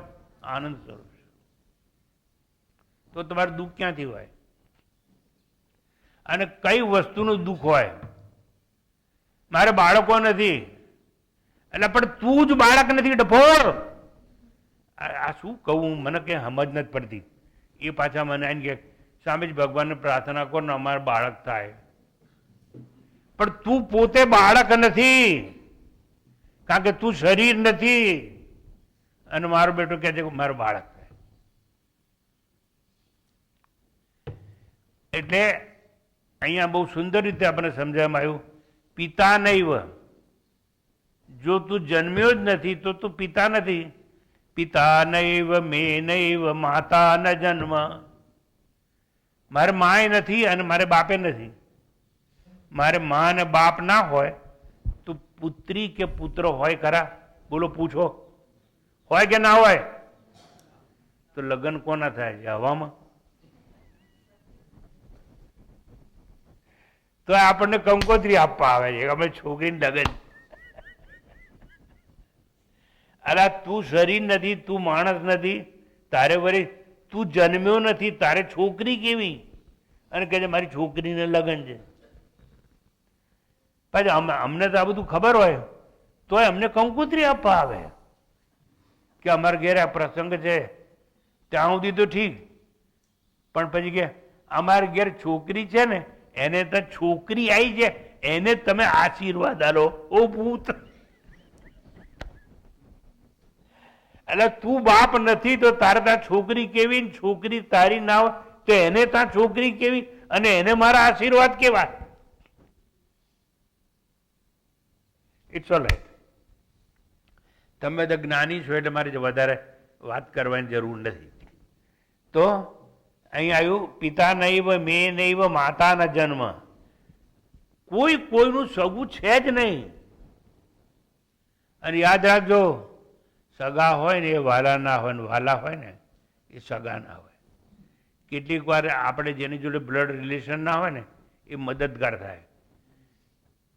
B: આનંદ સ્વરૂપ છો. તો તમારું દુઃખ ક્યાંથી હોય? અને કઈ વસ્તુનું દુઃખ હોય? મારે બાળકો નથી એટલે પણ તું જ બાળક નથી ડફોર. આ શું કહું, મને કઈ સમજ નથી પડતી. એ પાછા મને આવીને કે સામે જ ભગવાનને પ્રાર્થના કરો ને અમારે બાળક થાય. પણ તું પોતે બાળક નથી, કારણ કે તું શરીર નથી. અને મારો બેટો કહે છે કે મારો બાળક થાય. એટલે અહીંયા બહુ સુંદર રીતે આપણે સમજવામાં આવ્યું પિતા નૈવ. જો તું જન્મ્યો જ નથી તો તું પિતા નથી. પિતા નૈવ મે નૈવ માતા ન જન્મ. મારે માય નથી અને મારે બાપે નથી. મારે મા અને બાપ ના હોય તો પુત્રી કે પુત્ર હોય ખરા? બોલો, પૂછો. હોય કે ના હોય? તો લગ્ન કોના થાય છે? હવામાં. તો આપણને કંકોત્રી આપવા આવે છે અમે છોકરીને લગ્ન. અરે તું શરીર નથી, તું માણસ નથી, તારે વળી તું જન્મ્યો નથી, તારે છોકરી કેવી? અને કહે છે મારી છોકરીને લગ્ન છે. પછી અમને તો આ બધું ખબર હોય તોય અમને કંકોત્રી આપવા આવે કે અમારા ઘેર આ પ્રસંગ છે. ત્યાં સુધી તો ઠીક, પણ પછી કે અમારા ઘેર છોકરી છે ને, એને તો છોકરી આવી છે, એને તમે આશીર્વાદ આલો. ઓ ભૂત! એટલે તું બાપ નથી તો તારે ત્યાં છોકરી કેવી? છોકરી તારી ના હોય તો એને ત્યાં છોકરી કેવી અને એને મારા આશીર્વાદ કેવા? It's all right. તમે તો જ્ઞાની છો એટલે મારે વધારે વાત કરવાની જરૂર નથી. તો અહીં આવ્યું પિતા નૈવ મે નૈવ માતાના જન્મ. કોઈ કોઈનું સગું છે જ નહીં. અને યાદ રાખજો, સગા હોય ને એ વાલા ના હોય ને વાલા હોય ને એ સગા ના હોય. કેટલીક વાર આપણે જેની જોડે બ્લડ રિલેશન ના હોય ને એ મદદગાર થાય,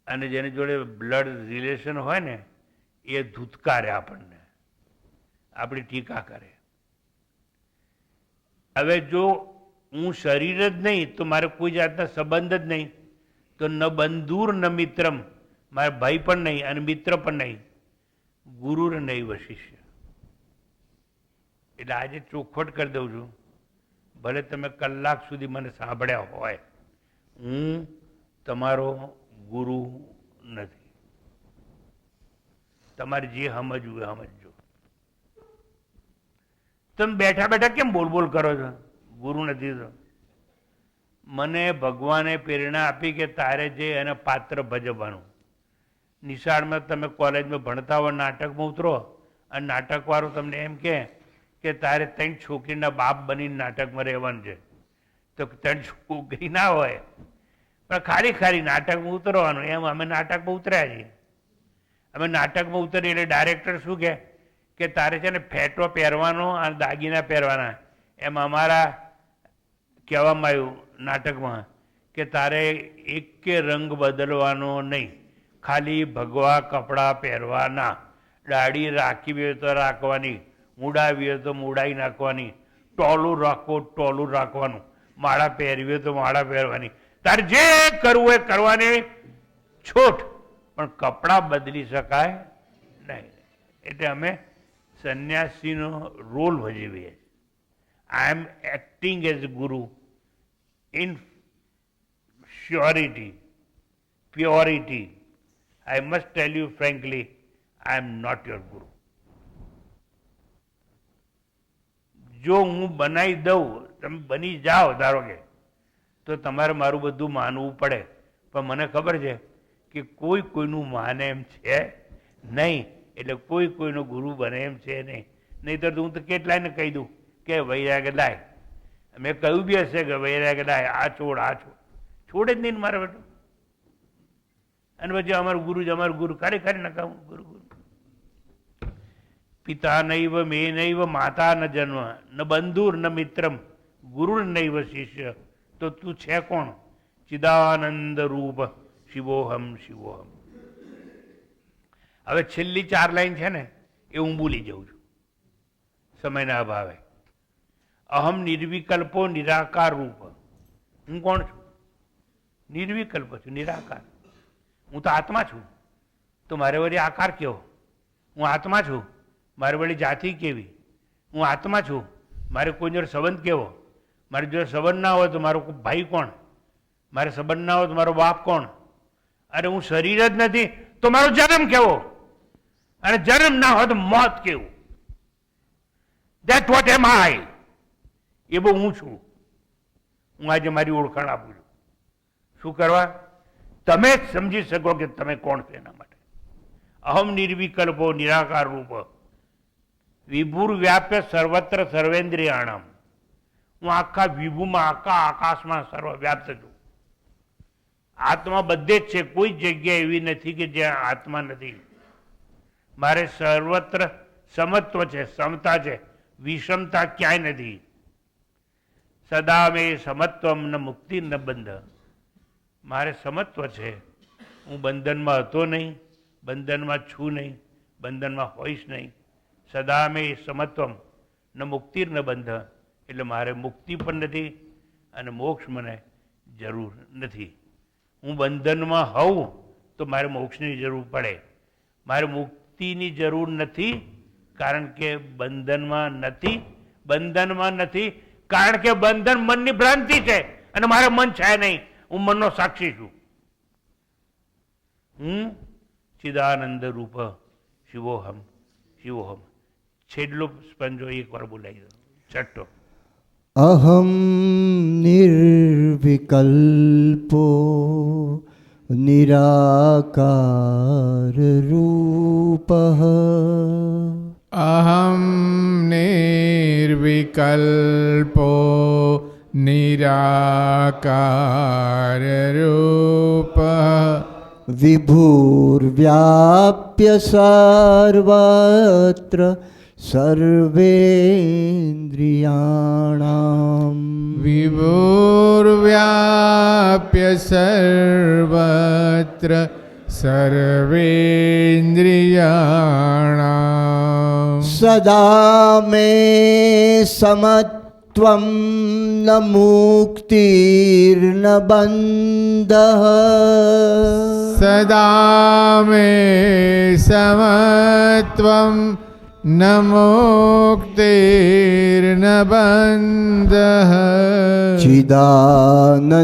B: અને જેની જોડે બ્લડ રિલેશન હોય ને એ ધૂતકારે આપણને, આપણી ટીકા કરે. હવે જો હું શરીર જ નહીં તો મારે કોઈ જાતના સંબંધ જ નહીં, તો ન બંધુર ન મિત્રમ, મારે ભાઈ પણ નહીં અને મિત્ર પણ નહીં, ગુરુર નહીં શિષ્ય. એટલે આજે ચોખવટ કરી દઉં છું, ભલે તમે કલાક સુધી મને સાંભળ્યા હોય, હું તમારો ગુરુ નથી. તમારે જે સમજવું એ સમજજો. તમે બેઠા બેઠા કેમ બોલ બોલ કરો છો? ગુરુ નથી તો મને ભગવાને પ્રેરણા આપી કે તારે જે એને પાત્ર ભજવવાનું. નિશાળમાં તમે કોલેજમાં ભણતા હોય, નાટકમાં ઉતરો અને નાટકવાળો તમને એમ કે તારે 3 છોકરીના બાપ બનીને નાટકમાં રહેવાનું છે, તો 3 છોકરી ના હોય પણ ખાલી ખાલી નાટકમાં ઉતરવાનું. એમ અમે નાટકમાં ઉતર્યા છીએ. અમે નાટકમાં ઉતરીએ એટલે ડાયરેક્ટર શું કે તારે છે ને ફેટો પહેરવાનો અને દાગીના પહેરવાના. એમ અમારા કહેવામાં આવ્યું નાટકમાં કે તારે એકે રંગ બદલવાનો નહીં, ખાલી ભગવા કપડાં પહેરવાના, દાઢી રાખવી હોય તો રાખવાની, મૂડાવી હોય તો મૂડાઈ નાખવાની, ટોલું રાખવું ટોલું રાખવાનું, માળા પહેરવી હોય તો માળા પહેરવાની, તારે જે કરવું એ કરવાની છૂટ, પણ કપડાં બદલી શકાય નહીં. એટલે અમે સંન્યાસીનો રોલ ભજવીએ. આઈ એમ એક્ટિંગ એઝ ગુરુ in surety, purity. I must tell you frankly, I am not your guru. જો હું બનાવી દઉં, તમે બની જાઓ ધારો કે, તો તમારે મારું બધું માનવું પડે. પણ મને ખબર છે કે કોઈ કોઈનું માને એમ છે નહીં, એટલે કોઈ કોઈનો ગુરુ બને એમ છે નહીં. નહીંતર તો હું તો કેટલાયને કહી દઉં કે વૈરાગ લાય. મેં કહ્યું બી હશે કે વૈરાગ લાય, આ છોડ આ છોડ, છોડે જ નહીં મારે બેટું. અને પછી અમારું ગુરુ ખાલી ખાલી નકામ ગુરુ ગુરુ. પિતા નૈવ મે નૈવ માતા ન જન્મ ન બંધુર ન મિત્રમ ગુરુ નૈવ શિષ્ય. તો તું છે કોણ? ચિદાનંદ રૂપ શિવોહમ શિવોહમ. હવે છેલ્લી 4 લાઈન છે ને એ હું ભૂલી જાઉં છું સમયના અભાવે. અહમ નિર્વિકલ્પો નિરાકાર રૂપ. હું કોણ છું? નિર્વિકલ્પ છું, નિરાકાર. હું તો આત્મા છું, તો મારે વળી આકાર કેવો? હું આત્મા છું, મારે વળી જાતિ કેવી? હું આત્મા છું, મારે કોઈ જોડે સંબંધ કેવો? મારી જોડે સંબંધ ના હોય તો મારો ભાઈ કોણ? મારે સંબંધ ના હોય તો મારો બાપ કોણ? અરે હું શરીર જ નથી તો મારો જન્મ કેવો? અને જન્મ ના હોય તો મોત કેવું? ધેટ વોટ એમ આઈ. એ બહુ હું છું. હું આજે મારી ઓળખાણ આપું છું. શું કરવા? તમે જ સમજી શકો કે તમે કોણ છો એના માટે. અહમ નિર્વિકલ્પો નિરાકાર રૂપ વિભુર વ્યાપ્ય સર્વત્ર સર્વેન્દ્રિયાણમ. હું આખા વિભુમાં, આખા આકાશમાં સર્વવ્યાપ્ત છું. આત્મા બધે જ છે, કોઈ જગ્યા એવી નથી કે જ્યાં આત્મા નથી. મારે સર્વત્ર સમત્વ છે, સમતા છે, વિષમતા ક્યાંય નથી. સદા મે સમત્વમ ન મુક્તિ ન બંધ. મારે સમત્વ છે. હું બંધનમાં હતો નહીં, બંધનમાં છું નહીં, બંધનમાં હોઈશ નહીં. સદા મે સમત્વમ ન મુક્તિ ન બંધ. એટલે મારે મુક્તિ પણ નથી અને મોક્ષ મને જરૂર નથી. હું બંધનમાં હોઉં તો મારે મોક્ષની જરૂર પડે. મારે મુક્તિની જરૂર નથી કારણ કે બંધનમાં નથી. બંધનમાં નથી કારણ કે બંધન મનની ભ્રાંતિ છે અને મારે મન છે નહીં. હું મનનો સાક્ષી છું. હું ચિદાનંદ રૂપ શિવોહમ શિવોહમ. છેલ્લો સ્પંજો એકવાર બોલાવી દો. છઠ્ઠો.
A: अहं निर्विकल्पो निराकाररूपः
D: अहं निर्विकल्पो निराकाररूपः
A: विभुर्व्याप्य सर्वत्र सर्वेन्द्रियाणां
D: विभुर्व्याप्य सर्वत्र सर्वेन्द्रियाणां
A: सदा मे समत्वं न मुक्तिर्न बन्धः
D: सदा मे समत्वं न मुक्तिर्न बन्धः
A: चिदानन्दरूपः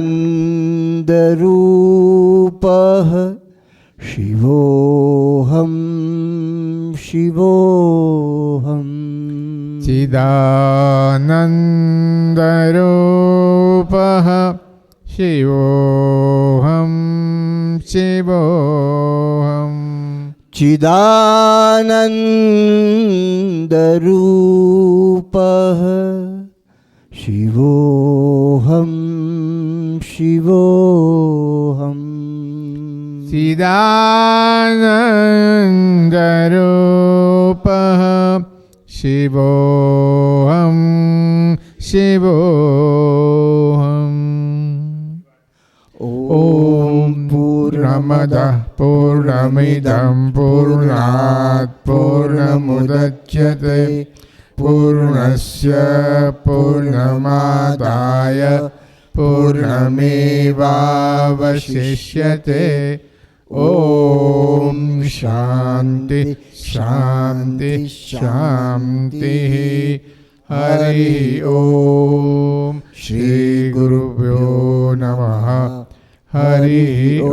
A: शिवोऽहं शिवोऽहम्
D: चिदानन्दरूपः शिवोऽहं शिवोऽहम्
A: चिदानन्दरूपः शिवोऽहं शिवोऽहम्
D: चिदानन्दरूपः शिवोऽहं शिवोऽहम् ॐ पूर्णमदः पूर्णमिदं पूर्णात् पूर्णमुदच्यते पूर्णस्य पूर्णमादाय पूर्णमेवावशिष्यते ॐ शान्ति शान्ति शान्तिः हरि ॐ श्रीगुरुभ्यो नमः हरि ॐ